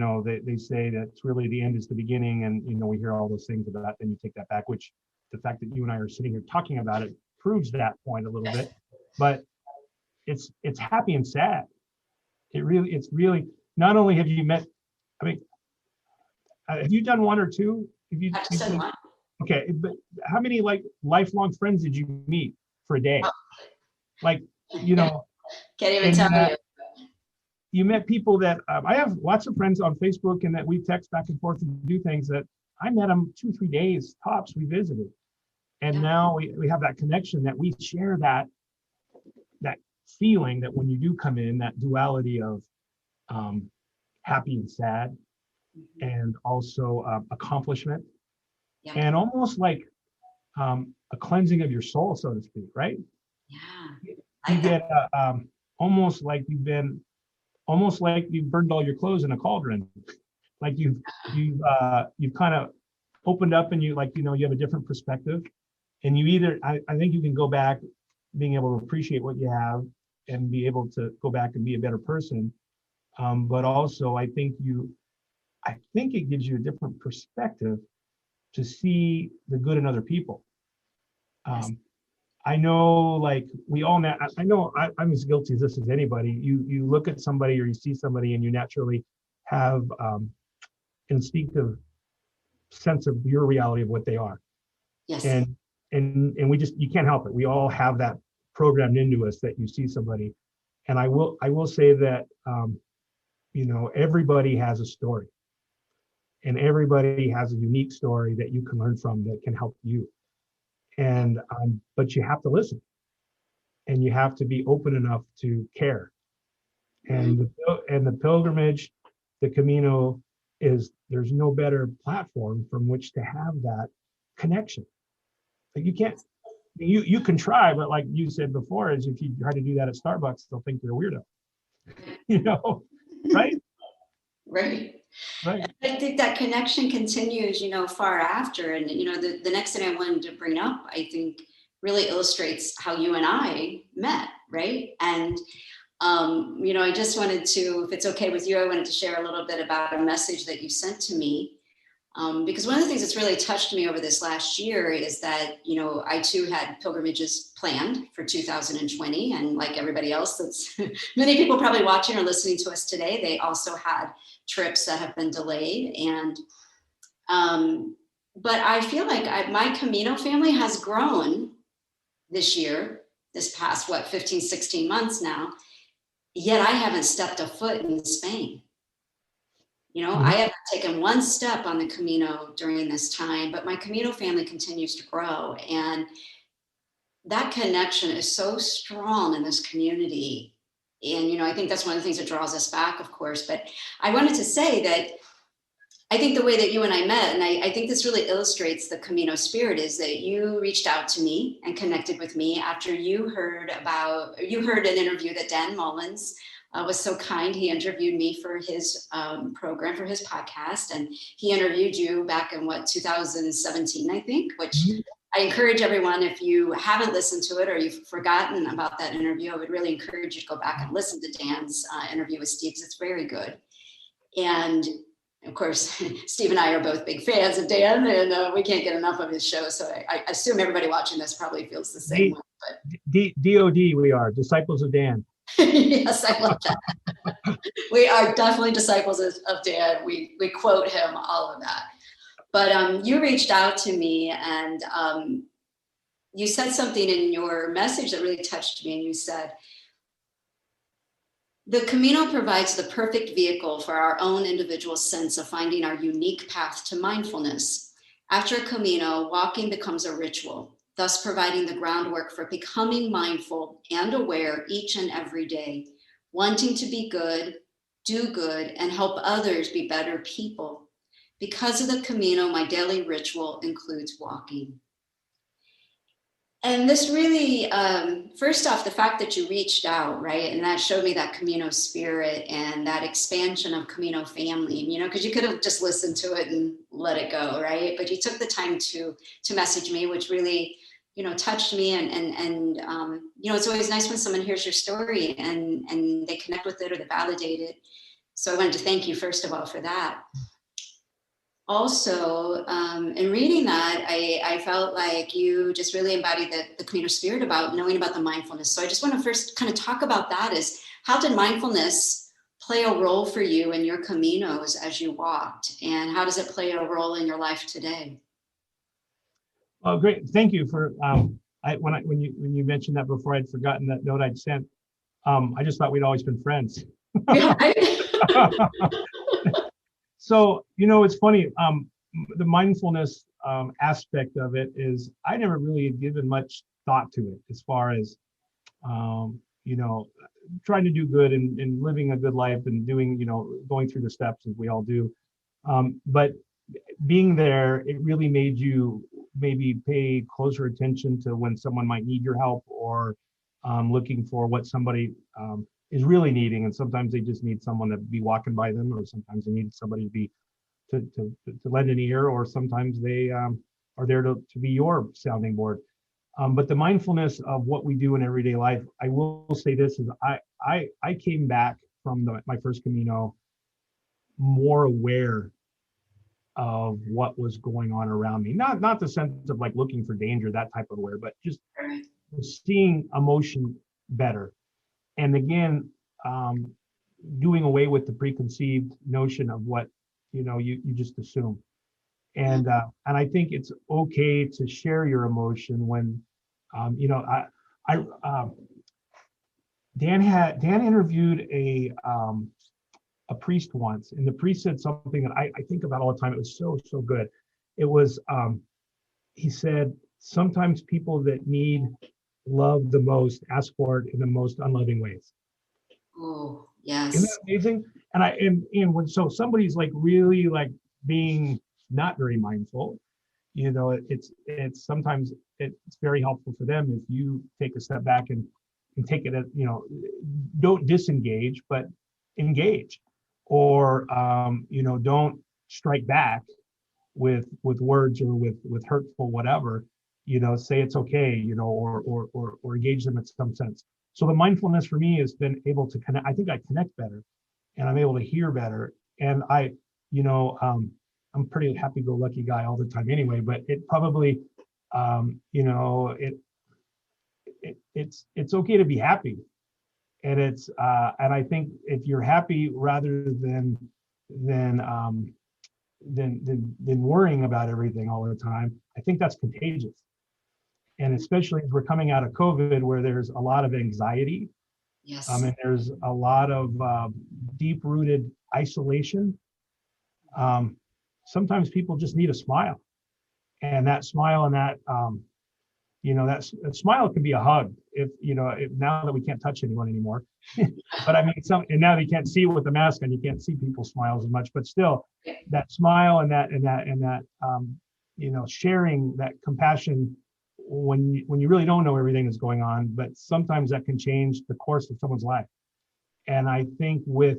they say that it's really the end is the beginning, and we hear all those things about. Then you take that back, which the fact that you and I are sitting here talking about it proves that point a little bit, but it's happy and sad. It's really, not only have you met, I mean, have you done one or two? I've just done one. Okay, but how many like lifelong friends did you meet for a day? Like, you know, Can't even tell you. You met people that I have lots of friends on Facebook, and that we text back and forth and do things that I met them 2-3 days tops. We visited, and now we have that connection, that we share that feeling that when you do come in, that duality of happy and sad, and also accomplishment, and almost like a cleansing of your soul, so to speak, right? Yeah. You get almost like you've burned all your clothes in a cauldron. Like you've kind of opened up, and you have a different perspective, and you either, I think you can go back being able to appreciate what you have and be able to go back and be a better person. But also I think it gives you a different perspective to see the good in other people. I know, like we all, I know I'm as guilty as this as anybody. You look at somebody, or you see somebody, and you naturally have an instinctive sense of your reality of what they are. Yes. And you can't help it. We all have that programmed into us, that you see somebody. And I will say that everybody has a story, and everybody has a unique story that you can learn from, that can help you. And but you have to listen, and you have to be open enough to care. And the pilgrimage, the Camino, there's no better platform from which to have that connection. Like you can't, you can try, but like you said before, is if you try to do that at Starbucks, they'll think you're a weirdo. Right? Right. Right. I think that connection continues, far after. And, the next thing I wanted to bring up, I think really illustrates how you and I met, right? And, I just wanted to, if it's okay with you, I wanted to share a little bit about a message that you sent to me. Because one of the things that's really touched me over this last year is that, I too had pilgrimages planned for 2020. And like everybody else, that's many people probably watching or listening to us today, they also had trips that have been delayed. And, but I feel like my Camino family has grown this year, this past, 15, 16 months now, yet I haven't stepped a foot in Spain. I haven't taken one step on the Camino during this time, but my Camino family continues to grow. And that connection is so strong in this community. And, I think that's one of the things that draws us back, of course. But I wanted to say that I think the way that you and I met, and I think this really illustrates the Camino spirit, is that you reached out to me and connected with me after you heard an interview that Dan Mullins was so kind. He interviewed me for his program, for his podcast, and he interviewed you back in 2017, I think, which I encourage everyone, if you haven't listened to it or you've forgotten about that interview, I would really encourage you to go back and listen to Dan's interview with Steve, because it's very good. And of course, Steve and I are both big fans of Dan, and we can't get enough of his show. So I assume everybody watching this probably feels the same way. But DOD, we are disciples of Dan. Yes, I love that. We are definitely disciples of Dan. We quote him, all of that. But you reached out to me, and you said something in your message that really touched me. And you said, the Camino provides the perfect vehicle for our own individual sense of finding our unique path to mindfulness. After a Camino, walking becomes a ritual, thus providing the groundwork for becoming mindful and aware each and every day, wanting to be good, do good, and help others be better people. Because of the Camino, my daily ritual includes walking. And this really, first off, the fact that you reached out, right? And that showed me that Camino spirit and that expansion of Camino family, because you could have just listened to it and let it go, right? But you took the time to message me, which really, touched me. And it's always nice when someone hears your story and they connect with it or they validate it. So I wanted to thank you, first of all, for that. also, in reading that, I felt like you just really embodied the Camino spirit about knowing about the mindfulness. So I just want to first kind of talk about that. Is how did mindfulness play a role for you in your Caminos as you walked, and how does it play a role in your life today? Oh, great! Thank you for when you mentioned that before, I'd forgotten that note I'd sent. I just thought we'd always been friends. Yeah. So, it's funny. The mindfulness aspect of it is I never really had given much thought to it as far as, trying to do good and living a good life and doing, going through the steps as we all do. But being there, it really made you maybe pay closer attention to when someone might need your help, or looking for what somebody is really needing. And sometimes they just need someone to be walking by them, or sometimes they need somebody to lend an ear, or sometimes they are there to be your sounding board. But the mindfulness of what we do in everyday life, I will say this is I came back from my first Camino more aware of what was going on around me. Not the sense of like looking for danger, that type of aware, but just seeing emotion better. And again, doing away with the preconceived notion of what you just assume. And I think it's okay to share your emotion when Dan interviewed a priest once, and the priest said something that I think about all the time. It was so good. It was he said, sometimes people that need love the most ask for it in the most unloving ways. Oh, yes. Isn't that amazing? And when somebody's like really like being not very mindful, it's sometimes it's very helpful for them if you take a step back and take it as, don't disengage, but engage, or don't strike back with words or with hurtful whatever, say it's okay, or engage them in some sense. So the mindfulness for me has been able to connect. I think I connect better, and I'm able to hear better. And I'm pretty happy-go-lucky guy all the time anyway. But it probably, it's okay to be happy, and and I think if you're happy rather than worrying about everything all the time, I think that's contagious. And especially as we're coming out of COVID, where there's a lot of anxiety, yes, and there's a lot of deep-rooted isolation. Sometimes people just need a smile, and that smile and that that smile can be a hug. If now that we can't touch anyone anymore, but I mean, and now that you can't see with the mask on, you can't see people's smiles as much. But still, that smile and that sharing that compassion when you really don't know everything that's going on, but sometimes that can change the course of someone's life. And I think with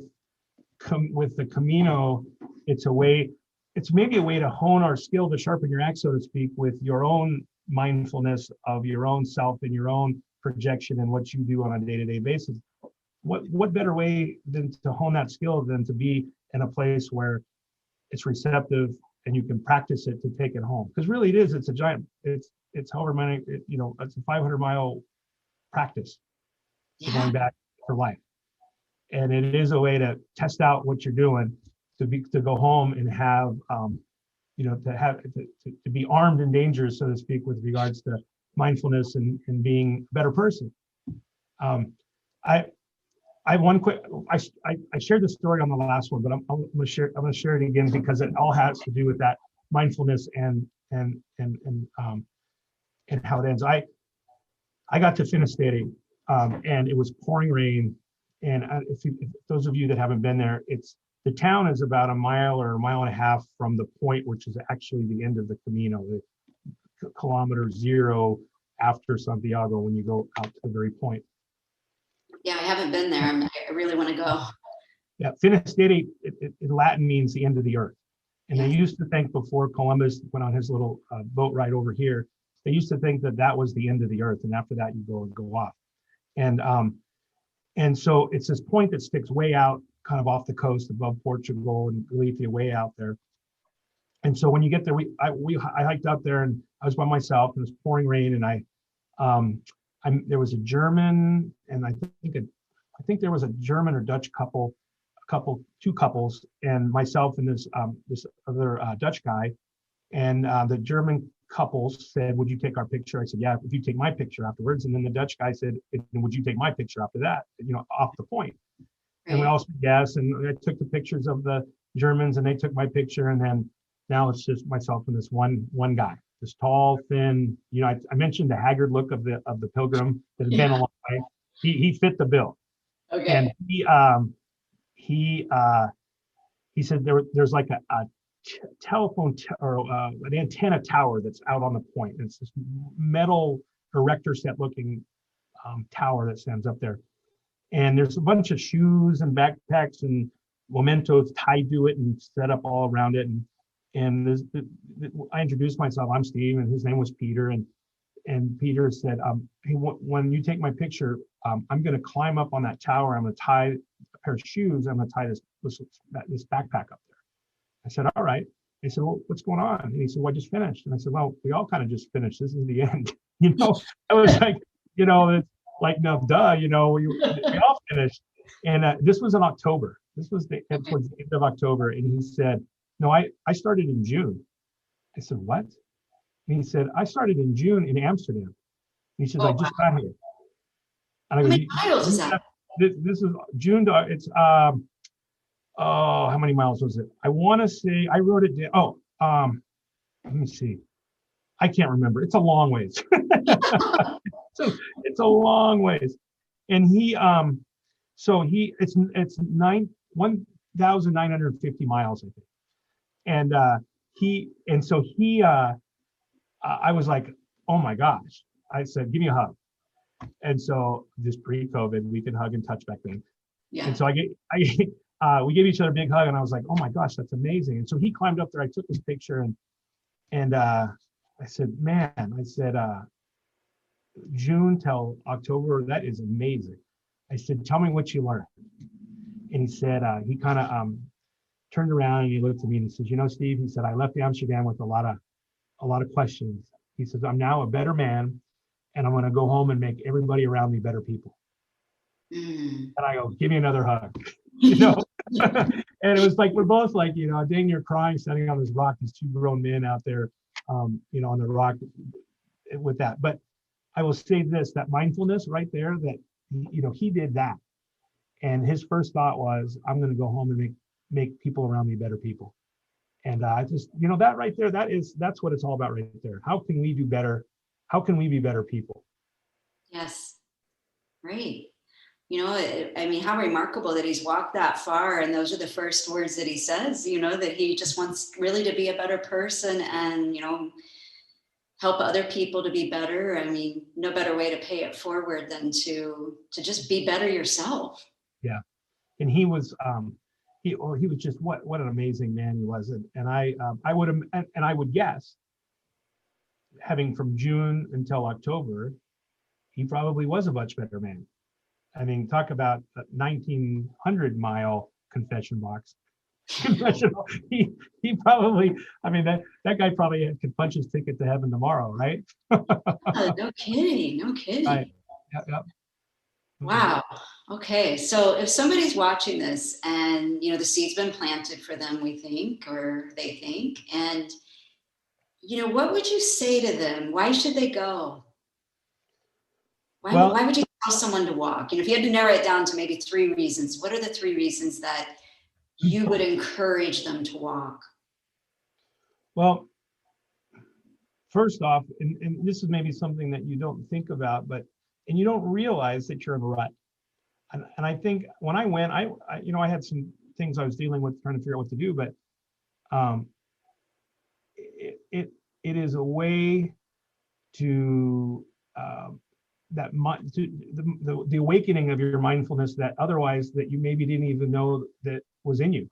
the Camino, it's maybe a way to hone our skill, to sharpen your axe, so to speak, with your own mindfulness of your own self and your own projection and what you do on a day-to-day basis. What better way than to hone that skill than to be in a place where it's receptive and you can practice it to take it home? Because really it's a giant, it's however many, it's a 500-mile practice going back for life. And it is a way to test out what you're doing, to go home and have to be armed and dangerous, so to speak, with regards to mindfulness and being a better person. I have one quick. I shared the story on the last one, but I'm going to share it again because it all has to do with that mindfulness and how it ends. I got to Finisterre, and it was pouring rain. And if those of you that haven't been there, the town is about a mile or a mile and a half from the point, which is actually the end of the Camino, the kilometer 0 after Santiago, when you go out to the very point. Yeah, I haven't been there. I really want to go. Yeah, Finisterre in Latin means the end of the earth. And they used to think, before Columbus went on his little boat ride over here, they used to think that was the end of the earth. And after that, you go off. And so it's this point that sticks way out, kind of off the coast above Portugal and Galicia, way out there. And so when you get there, I hiked up there, and I was by myself, and it was pouring rain, and there was a German, and I think there was a German or Dutch two couples, and myself and this other Dutch guy, and the German couples said, "Would you take our picture?" I said, "Yeah, if you take my picture afterwards." And then the Dutch guy said, "Would you take my picture after that?" Off the point. And we all said yes, and I took the pictures of the Germans, and they took my picture, and then now it's just myself and this one guy, this tall, thin. I mentioned the haggard look of the pilgrim that had been a long way. He fit the bill. Okay. And he said there's like a telephone or an antenna tower that's out on the point. It's this metal erector set looking tower that stands up there. And there's a bunch of shoes and backpacks and mementos tied to it and set up all around it. And I introduced myself. I'm Steve, and his name was Peter. And Peter said, "Hey, when you take my picture, I'm going to climb up on that tower. I'm going to tie a pair of shoes. I'm going to tie this backpack up there." I said, "All right." He said, "Well, what's going on?" And he said, "Well, I just finished." And I said, "Well, we all kind of just finished. This is the end." I was like, it's like, no, duh, we all finished. And this was in October. This was towards the end of October. And he said, "No, I started in June." I said, "What?" And he said, "I started in June in Amsterdam." He says, "I just got here." And I How go, many miles is that? This is June. It's how many miles was it? I want to say I wrote it down. Let me see. I can't remember. It's a long ways. It's a long ways. And it's 1,950 miles, I think. And I was like, "Oh my gosh." I said, "Give me a hug." And so this pre-COVID, we could hug and touch back then. Yeah. And so we gave each other a big hug, and I was like, "Oh my gosh, that's amazing." And so he climbed up there. I took this picture, and I said, "June till October, that is amazing." I said, "Tell me what you learned." And he said, he kind of turned around and he looked at me and he says, "Steve," he said, "I left Amsterdam with a lot of questions." He says, "I'm now a better man, and I'm going to go home and make everybody around me better people." And I go, "Give me another hug." And it was like, we're both like, dang, you're crying, standing on this rock, these two grown men out there, on the rock with that. But I will say this, that mindfulness right there, that, he did that. And his first thought was, "I'm going to go home and make people around me better people." And I just, that right there, that's what it's all about right there. How can we do better? How can we be better people? Yes. Right. I mean, how remarkable that he's walked that far. And those are the first words that he says, that he just wants really to be a better person and, help other people to be better. I mean, no better way to pay it forward than to just be better yourself. Yeah. And he was, he was just, what an amazing man he was. And I would guess, having from June until October, he probably was a much better man. I mean, talk about a 1,900-mile confession box. Confessional. He probably, I mean, that guy probably could punch his ticket to heaven tomorrow, right? No kidding. No kidding. Right. Yeah. Wow. Okay. So if somebody's watching this and, the seed's been planted for them, we think, or they think, and, what would you say to them? Why should they go? Why would you tell someone to walk? If you had to narrow it down to maybe 3 reasons, what are the 3 reasons that you would encourage them to walk? Well, first off, and this is maybe something that you don't think about, and you don't realize that you're in a rut. And I think when I went, I had some things I was dealing with, trying to figure out what to do, but it is a way to the awakening of your mindfulness that otherwise that you maybe didn't even know that was in you.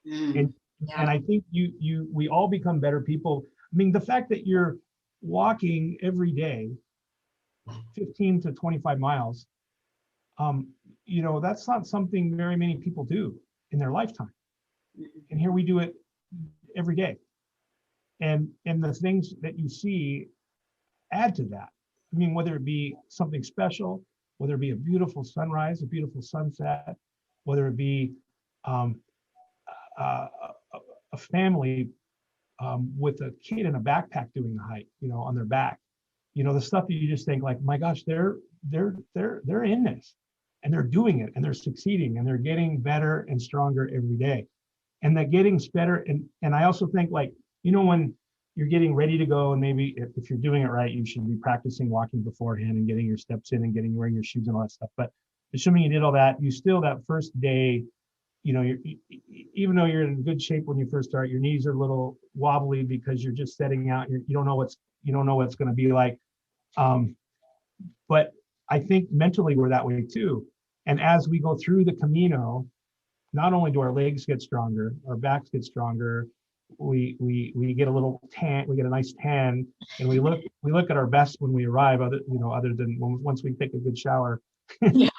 And I think we all become better people. I mean, the fact that you're walking every day 15 to 25 miles, that's not something very many people do in their lifetime. And here we do it every day. and the things that you see add to that. I mean, whether it be something special, whether it be a beautiful sunrise, a beautiful sunset, whether it be a family with a kid in a backpack doing a hike, on their back, the stuff that you just think like, my gosh, they're in this, and they're doing it, and they're succeeding, and they're getting better and stronger every day, and that getting better. And I also think, like, when you're getting ready to go, and maybe if you're doing it right, you should be practicing walking beforehand and getting your steps in and wearing your shoes and all that stuff. But assuming you did all that, you still, that first day, even though you're in good shape when you first start, your knees are a little wobbly because you're just setting out. You don't know what's going to be like. But I think mentally we're that way too. And as we go through the Camino, not only do our legs get stronger, our backs get stronger, we get a little tan, we get a nice tan, and we look at our best when we arrive, other than once we take a good shower. Yeah.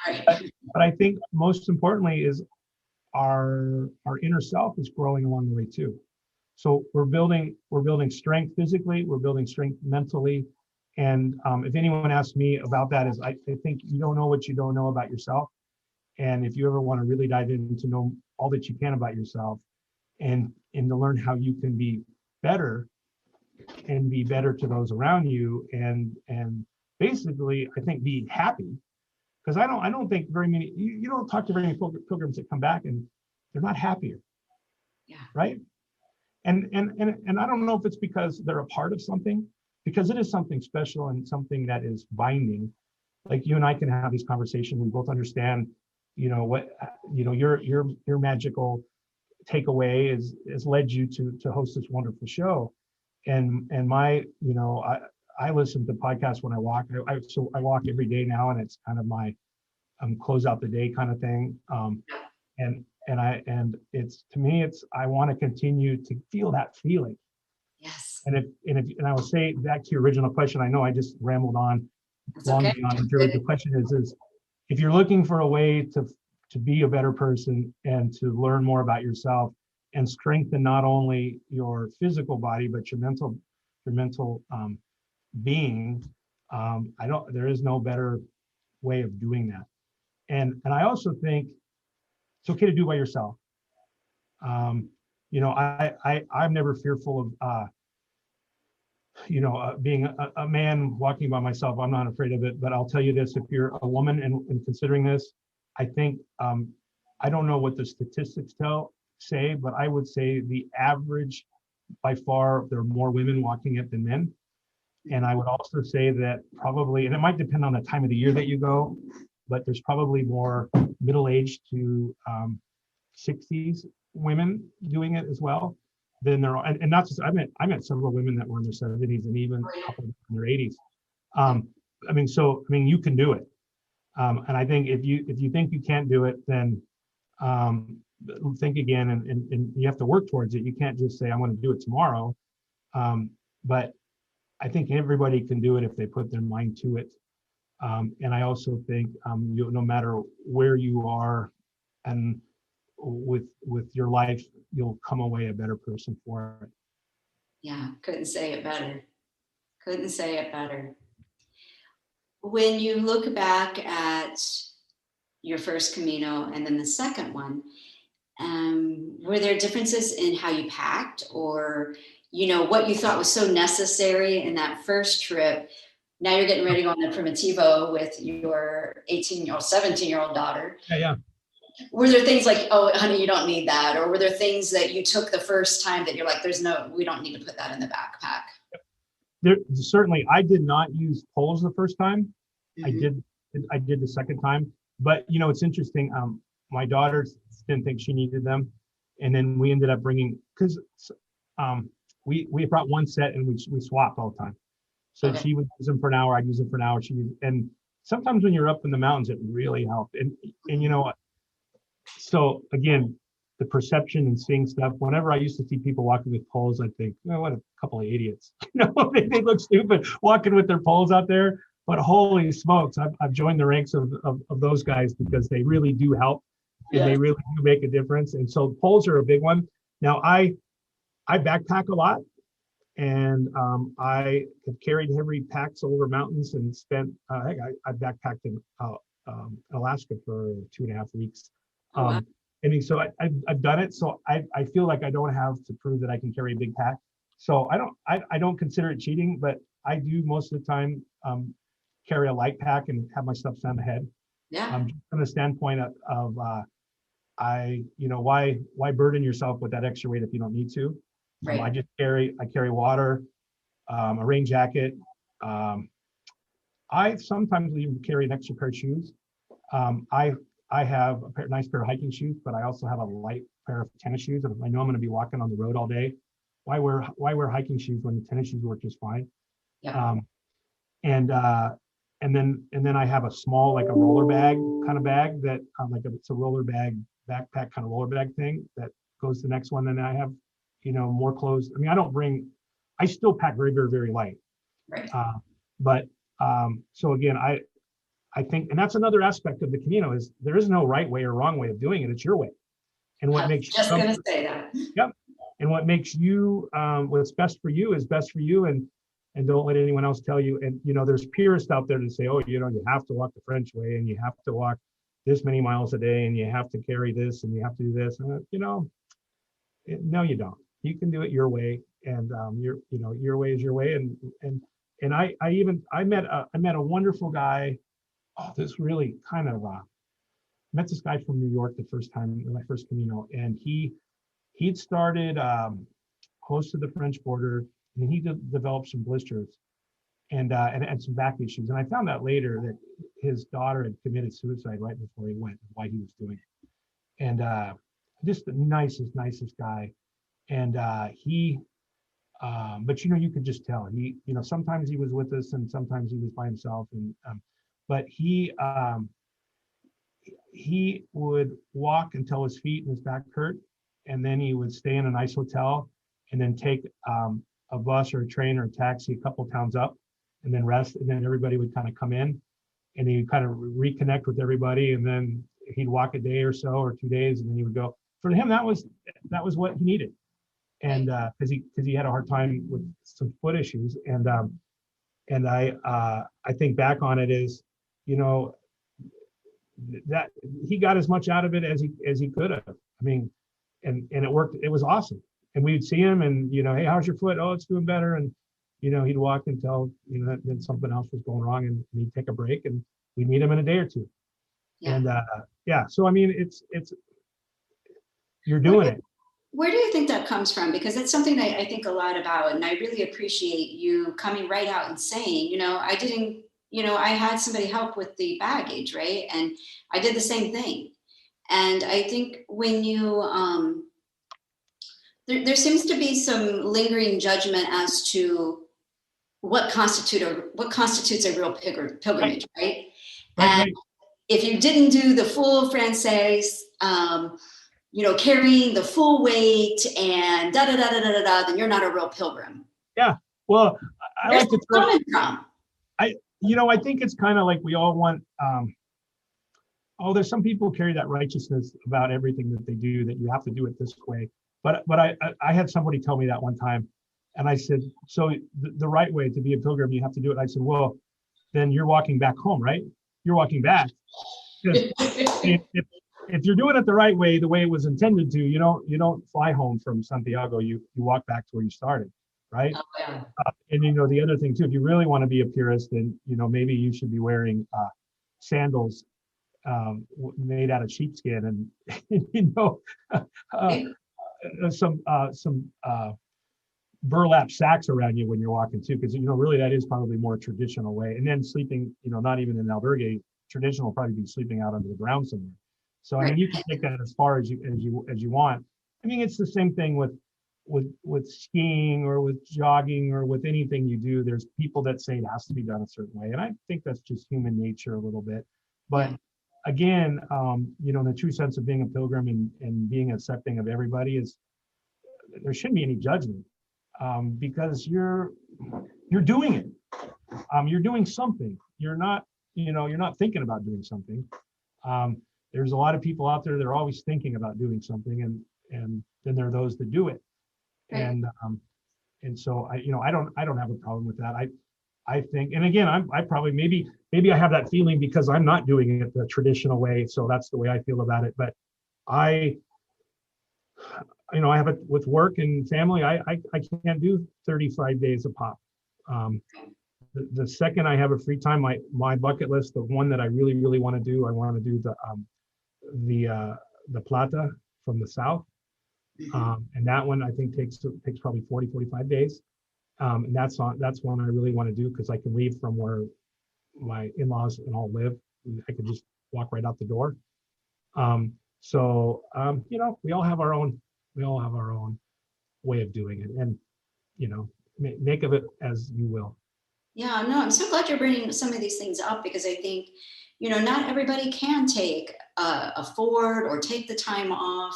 But I think most importantly is our inner self is growing along the way too. So we're building strength physically, we're building strength mentally. And if anyone asks me about that, is I think you don't know what you don't know about yourself. And if you ever want to really dive in to know all that you can about yourself, and to learn how you can be better and be better to those around you, and basically, I think, be happy. Because I don't think very many, you don't talk to very many pilgrims that come back and they're not happier. Yeah. Right. And I don't know if it's because they're a part of something, because it is something special and something that is binding. Like you and I can have these conversations. We both understand, what, your magical takeaway has led you to host this wonderful show. And my, I listen to podcasts when I walk. So I walk every day now, and it's kind of my close out the day kind of thing. And it's, to me, it's, I want to continue to feel that feeling. Yes. And I will say back to your original question. I know I just rambled on long beyond the jury. The question is if you're looking for a way to be a better person and to learn more about yourself and strengthen not only your physical body but your mental being, there is no better way of doing that. And I also think it's okay to do it by yourself. I'm never fearful of being a man walking by myself. I'm not afraid of it. But I'll tell you this: if you're a woman and considering this, I think I don't know what the statistics say, but I would say the average, by far, there are more women walking it than men. And I would also say that probably, and it might depend on the time of the year that you go, but there's probably more middle-aged to 60s women doing it as well than there are. And not just, I met several women that were in their 70s and even a couple in their 80s. You can do it. And I think if you think you can't do it, then think again, and you have to work towards it. You can't just say, I'm going to do it tomorrow. But I think everybody can do it if they put their mind to it. And I also think no matter where you are and with your life, you'll come away a better person for it. Yeah, couldn't say it better. When you look back at your first Camino and then the second one, were there differences in how you packed, or what you thought was so necessary in that first trip? Now you're getting ready to go on the Primitivo with your 17-year-old daughter. Yeah. Were there things like, oh, honey, you don't need that? Or were there things that you took the first time that you're like, we don't need to put that in the backpack? Certainly, I did not use poles the first time. Mm-hmm. I did the second time. But, it's interesting. My daughter didn't think she needed them. And then we ended up bringing, because we brought one set and we swapped all the time. So okay. She would use them for an hour, I'd use them for an hour. And sometimes when you're up in the mountains, it really helped. And you know what? So again, the perception and seeing stuff. Whenever I used to see people walking with poles, I'd think, what a couple of idiots. They look stupid walking with their poles out there. But holy smokes, I've joined the ranks of those guys, because they really do help, and They really do make a difference. And so poles are a big one. Now I backpack a lot. And I have carried heavy packs over mountains and spent, I backpacked in Alaska for 2.5 weeks. Oh, wow. I mean, so I've done it. So I feel like I don't have to prove that I can carry a big pack. So I don't consider it cheating, but I do most of the time carry a light pack and have my stuff stand ahead. Yeah. From the standpoint of why burden yourself with that extra weight if you don't need to? Right. I carry water, a rain jacket. I sometimes even carry an extra pair of shoes. I have a nice pair of hiking shoes, but I also have a light pair of tennis shoes. And if I know I'm going to be walking on the road all day, why wear hiking shoes when the tennis shoes work just fine? Yeah. And then I have a small, like a roller bag kind of bag that it's a roller bag backpack kind of roller bag thing that goes to the next one. Then I have more clothes. I mean, I still pack very, very, very light. Right. But so again, I think, and that's another aspect of the Camino is there is no right way or wrong way of doing it. It's your way. And what makes just going to say that. Yep. And what makes you, what's best for you is best for you. And don't let anyone else tell you. And, there's purists out there to say, oh, you have to walk the French way and you have to walk this many miles a day and you have to carry this and you have to do this. And, no, you don't. You can do it your way. And your way is your way. And I met a wonderful guy. Oh, this really kind of met this guy from New York the first time, my first Camino, and he'd started close to the French border, and he developed some blisters and some back issues. And I found out later that his daughter had committed suicide right before he went, why he was doing it. And just the nicest guy. And but you could just tell sometimes he was with us and sometimes he was by himself. And but he would walk until his feet and his back hurt, and then he would stay in a nice hotel and then take a bus or a train or a taxi a couple towns up and then rest. And then everybody would kind of come in and he'd kind of reconnect with everybody. And then he'd walk a day or so or 2 days and then he would go. For him, that was what he needed. And because he had a hard time with some foot issues. And I think back on it as, that he got as much out of it as he could have. I mean, and it worked. It was awesome. And we'd see him and, hey, how's your foot? Oh, it's doing better. And, he'd walk until, then something else was going wrong and he'd take a break and we'd meet him in a day or two. Yeah. And so, I mean, it's, you're doing it. Where do you think that comes from? Because it's something that I think a lot about, and I really appreciate you coming right out and saying, I didn't, I had somebody help with the baggage, right? And I did the same thing. And I think when you, there seems to be some lingering judgment as to what constitutes a real pilgrimage, right? And if you didn't do the full Frances, carrying the full weight and then you're not a real pilgrim. Yeah. Well, I like to throw coming from. I think it's kind of like we all want, there's some people carry that righteousness about everything that they do, that you have to do it this way. But I had somebody tell me that one time, and I said, so the right way to be a pilgrim, you have to do it. I said, well, then you're walking back home, right? You're walking back. If you're doing it the right way, the way it was intended to, you don't fly home from Santiago. You walk back to where you started, right? Oh, yeah. And the other thing too, if you really want to be a purist, then maybe you should be wearing sandals made out of sheepskin and some burlap sacks around you when you're walking too, because really that is probably more traditional way. And then sleeping, not even in albergue, traditional probably be sleeping out under the ground somewhere. So I mean, you can take that as far as you want. I mean, it's the same thing with skiing or with jogging or with anything you do. There's people that say it has to be done a certain way, and I think that's just human nature a little bit. But again, in the true sense of being a pilgrim and being accepting of everybody is there shouldn't be any judgment because you're doing it. You're doing something. You're not thinking about doing something. There's a lot of people out there that are always thinking about doing something, and then there are those that do it. Right. so I don't have a problem with that. I think, and again, I probably maybe I have that feeling because I'm not doing it the traditional way, so that's the way I feel about it. But I I have it with work and family. I can't do 35 days a pop. Um, the second I have a free time, my bucket list, the one that I really want to do, I want to do the Plata from the south. And that one I think takes probably 45 days. And that's one I really want to do because I can leave from where my in-laws and all live. I could just walk right out the door. We all have our own way of doing it, and make of it as you will. Yeah, no, I'm so glad you're bringing some of these things up because I think, not everybody can afford or take the time off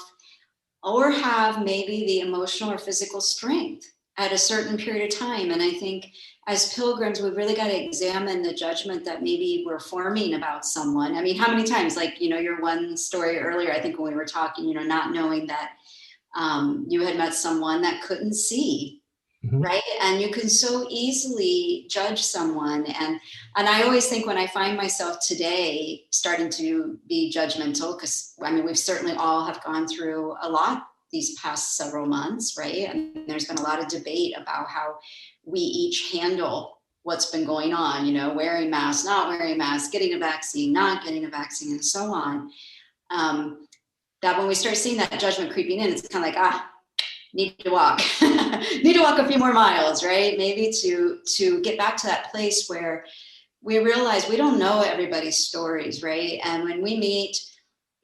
or have maybe the emotional or physical strength at a certain period of time. And I think as pilgrims, we've really got to examine the judgment that maybe we're forming about someone. I mean, how many times, like, your one story earlier, I think when we were talking, not knowing that you had met someone that couldn't see. Mm-hmm. Right. And you can so easily judge someone. And I always think when I find myself today starting to be judgmental, because we've certainly all have gone through a lot these past several months. Right. And there's been a lot of debate about how we each handle what's been going on, wearing masks, not wearing masks, getting a vaccine, not getting a vaccine, and so on. That when we start seeing that judgment creeping in, it's kind of like, need to walk a few more miles, right? Maybe to get back to that place where we realize we don't know everybody's stories, right? And when we meet,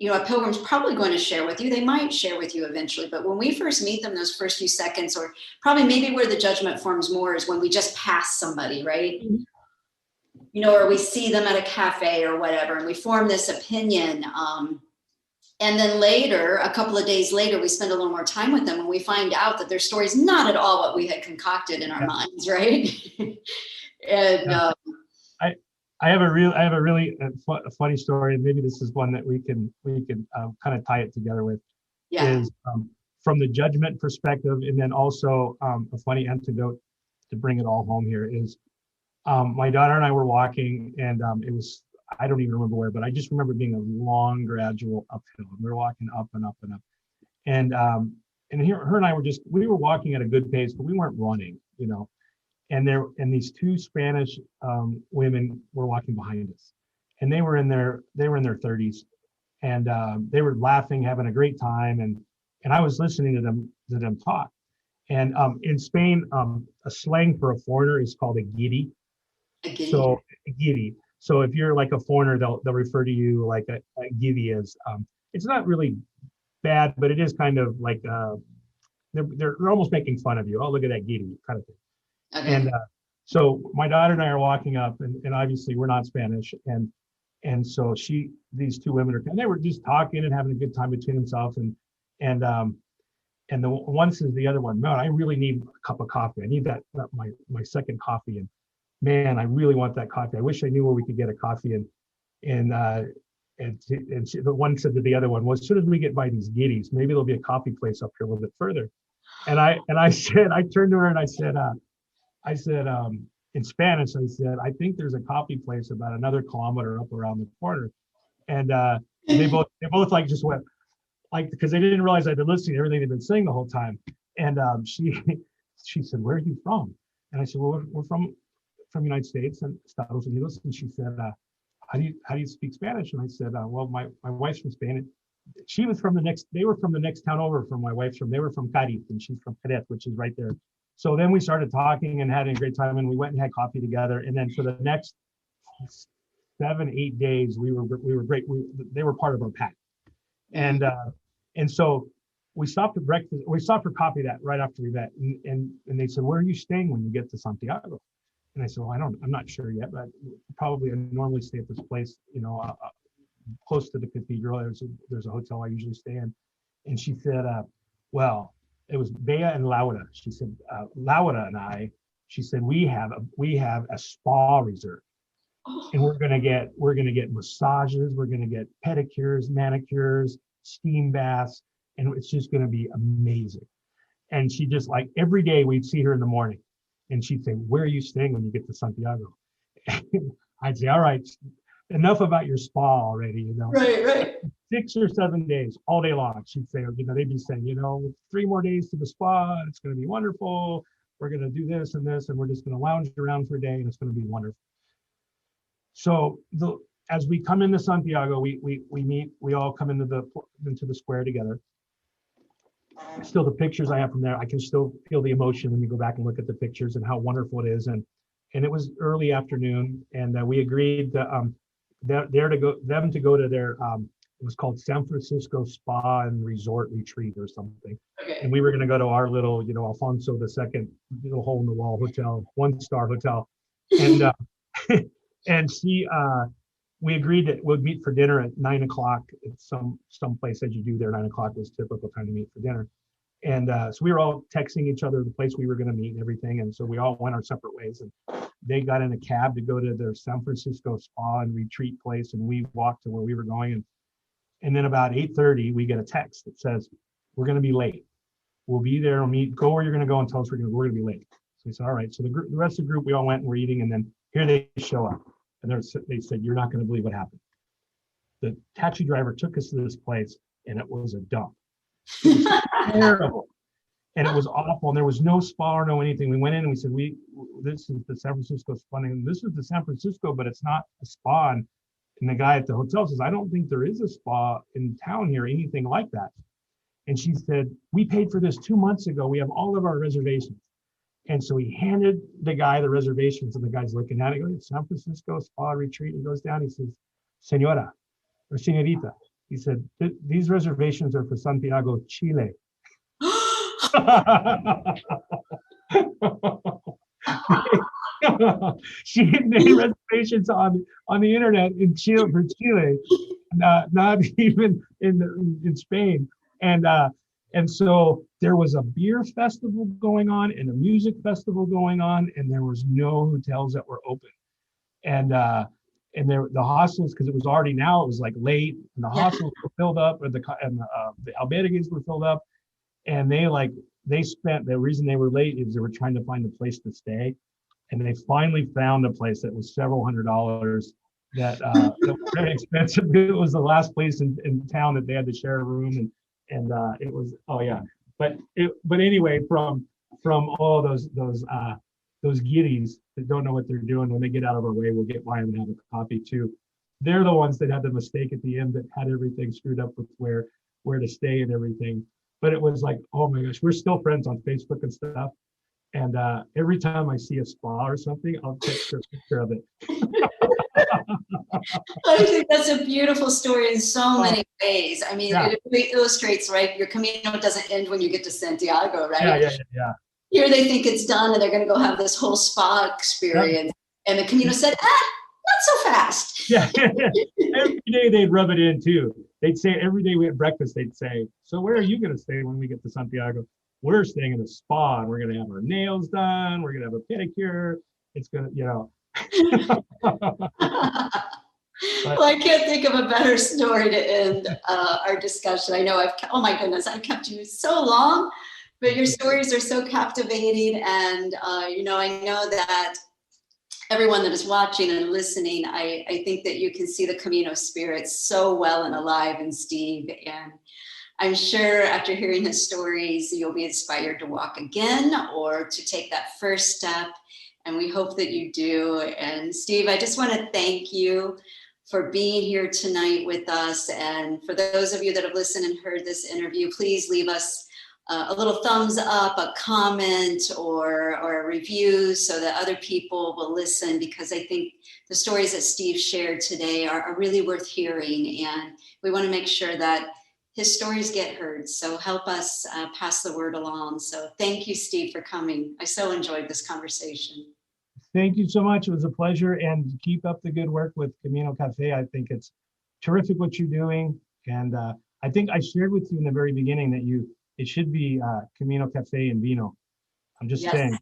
a pilgrim's probably going to share with you. They might share with you eventually, but when we first meet them, those first few seconds, or probably maybe where the judgment forms more is when we just pass somebody, right? Mm-hmm. Or we see them at a cafe or whatever, and we form this opinion. And then later, a couple of days later, we spend a little more time with them and we find out that their story is not at all what we had concocted in our minds, right? And I have a really funny story, and maybe this is one that we can kind of tie it together with. Yeah. Is from the judgment perspective, and then also a funny anecdote to bring it all home here is my daughter and I were walking, and it was, I don't even remember where, but I just remember being a long, gradual uphill. We were walking up and up and up. And her and I we were walking at a good pace, but we weren't running, And these two Spanish women were walking behind us. And they were in their 30s. And they were laughing, having a great time. And I was listening to them talk. And in Spain, a slang for a foreigner is called a guiri. So a guiri. So if you're like a foreigner, they'll refer to you like a guiri as. It's not really bad, but it is kind of like they're almost making fun of you. Oh, look at that guiri kind of thing. Okay. And so my daughter and I are walking up, and obviously we're not Spanish, and so these two women and they were just talking and having a good time between themselves, and the one says to the other one, "Man, I really need a cup of coffee. I need that my second coffee." And man, I really want that coffee. I wish I knew where we could get a coffee. And the one said to the other one, "Well, as soon as we get by these guiris, maybe there'll be a coffee place up here a little bit further." And I turned to her and I said, in Spanish, I said, "I think there's a coffee place about another kilometer up around the corner." And they both like just went like, because they didn't realize I'd been listening to everything they'd been saying the whole time. And she said, "Where are you from?" And I said, "Well, we're from the United States and Estados Unidos." And she said, how do you speak Spanish? And I said, "Well, my wife's from Spain." And they were from the next town over from my wife's from. They were from Cadiz, and she's from Jerez, which is right there. So then we started talking and having a great time, and we went and had coffee together. And then for the next 7-8 days, we were great. They were part of our pack. And so we stopped for breakfast. We stopped for coffee that right after we met. And they said, "Where are you staying when you get to Santiago?" And I said, "Well, I'm not sure yet, but probably I normally stay at this place, close to the cathedral. There's a hotel I usually stay in." And she said, "Well, it was Bea and Laura." She said, "Laura and I," she said, we have a spa resort, and we're gonna get massages, we're gonna get pedicures, manicures, steam baths, and it's just gonna be amazing." And she just like every day we'd see her in the morning, and she'd say, "Where are you staying when you get to Santiago?" I'd say, "All right, enough about your spa already, you know." Right. 6 or 7 days, all day long. She'd say, you know, they'd be saying, you know, 3 more days to the spa. It's going to be wonderful. We're going to do this and this, and we're just going to lounge around for a day, and it's going to be wonderful. So as we come into Santiago, we meet. We all come into the square together. Still, the pictures I have from there, I can still feel the emotion when you go back and look at the pictures and how wonderful it is. And it was early afternoon, and we agreed to to go to their it was called San Francisco Spa and Resort Retreat or something. Okay. And we were going to go to our little, you know, Alfonso II little hole in the wall hotel, 1-star hotel. And and we agreed that we'd meet for dinner at 9 o'clock. It's some place that you do there. 9 o'clock was typical time to meet for dinner. And so we were all texting each other the place we were going to meet and everything. And so we all went our separate ways. And they got in a cab to go to their San Francisco Spa and Retreat place. And we walked to where we were going. And then about 8:30, we get a text that says, "We're going to be late. We'll be there. We'll meet. Go where you're going to go and tell us we're going to be late." So we said, "All right." So the rest of the group, we all went and we're eating. And then here they show up. And they said, "You're not going to believe what happened. The taxi driver took us to this place, and it was a dump. It was terrible. And it was awful. And there was no spa or no anything." We went in and we said, "This is the San Francisco spa. And this is the San Francisco, but it's not a spa." And the guy at the hotel says, "I don't think there is a spa in town here, anything like that." And she said, "We paid for this 2 months ago. We have all of our reservations." And so he handed the guy the reservations, and the guy's looking at it. He goes, "San Francisco Spa Retreat." He goes down. He says, "Señora or señorita," he said, "these reservations are for Santiago, Chile." She made reservations on the internet in Chile for Chile, not even in Spain. And so there was a beer festival going on and a music festival going on, and there was no hotels that were open. And the hostels, because it was already now, it was like late, and the hostels were filled up, or the albergues were filled up, and the reason they were late is they were trying to find a place to stay, and they finally found a place that was several $100s that was very expensive. It was the last place in town that they had to share a room, and it was, oh yeah. But anyway, from all those giddies that don't know what they're doing, when they get out of our way, we'll get by and have a coffee too. They're the ones that had the mistake at the end that had everything screwed up with where to stay and everything. But it was like, oh my gosh, we're still friends on Facebook and stuff. And every time I see a spa or something, I'll take a picture of it. I think that's a beautiful story in so many ways. I mean, it really illustrates, right? Your Camino doesn't end when you get to Santiago, right? Yeah. Here they think it's done and they're going to go have this whole spa experience. Yeah. And the Camino said, not so fast. Yeah. Every day they'd rub it in too. They'd say, every day we had breakfast, they'd say, "So where are you going to stay when we get to Santiago?" "We're staying in a spa, and we're going to have our nails done. We're going to have a pedicure. It's going to, you know." Well, I can't think of a better story to end our discussion. I know oh my goodness, I've kept you so long, but your stories are so captivating. And, I know that everyone that is watching and listening, I think that you can see the Camino spirit so well and alive in Steve. And I'm sure after hearing his stories, you'll be inspired to walk again or to take that first step. And we hope that you do. And Steve, I just want to thank you for being here tonight with us. And for those of you that have listened and heard this interview, please leave us a little thumbs up, a comment, or a review so that other people will listen, because I think the stories that Steve shared today are really worth hearing. And we want to make sure that his stories get heard. So help us pass the word along. So thank you, Steve, for coming. I so enjoyed this conversation. Thank you so much. It was a pleasure, and keep up the good work with Camino Cafe. I think it's terrific what you're doing. And I think I shared with you in the very beginning that it should be Camino Cafe and Vino. I'm just saying.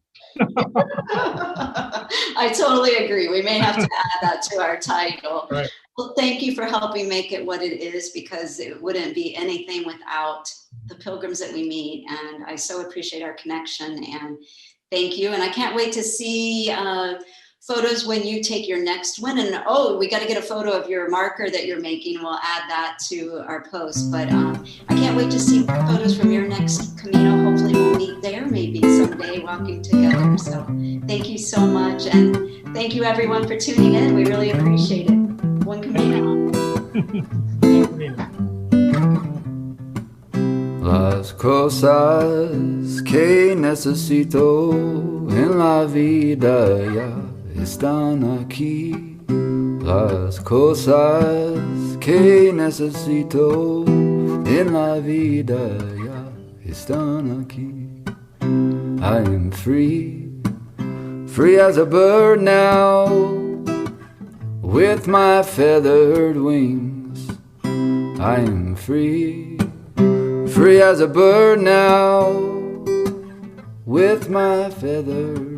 I totally agree. We may have to add that to our title. Right. Well, thank you for helping make it what it is, because it wouldn't be anything without the pilgrims that we meet. And I so appreciate our connection, and thank you. And I can't wait to see photos when you take your next one. And oh, we got to get a photo of your marker that you're making. We'll add that to our post. But I can't wait to see photos from your next Camino. Hopefully we'll meet there maybe someday walking together. So thank you so much. And thank you everyone for tuning in. We really appreciate it. Buen Camino. Las cosas que necesito en la vida ya están aquí. Las cosas que necesito en la vida ya están aquí. I am free, free as a bird now, with my feathered wings. I am free, free as a bird now, with my feathered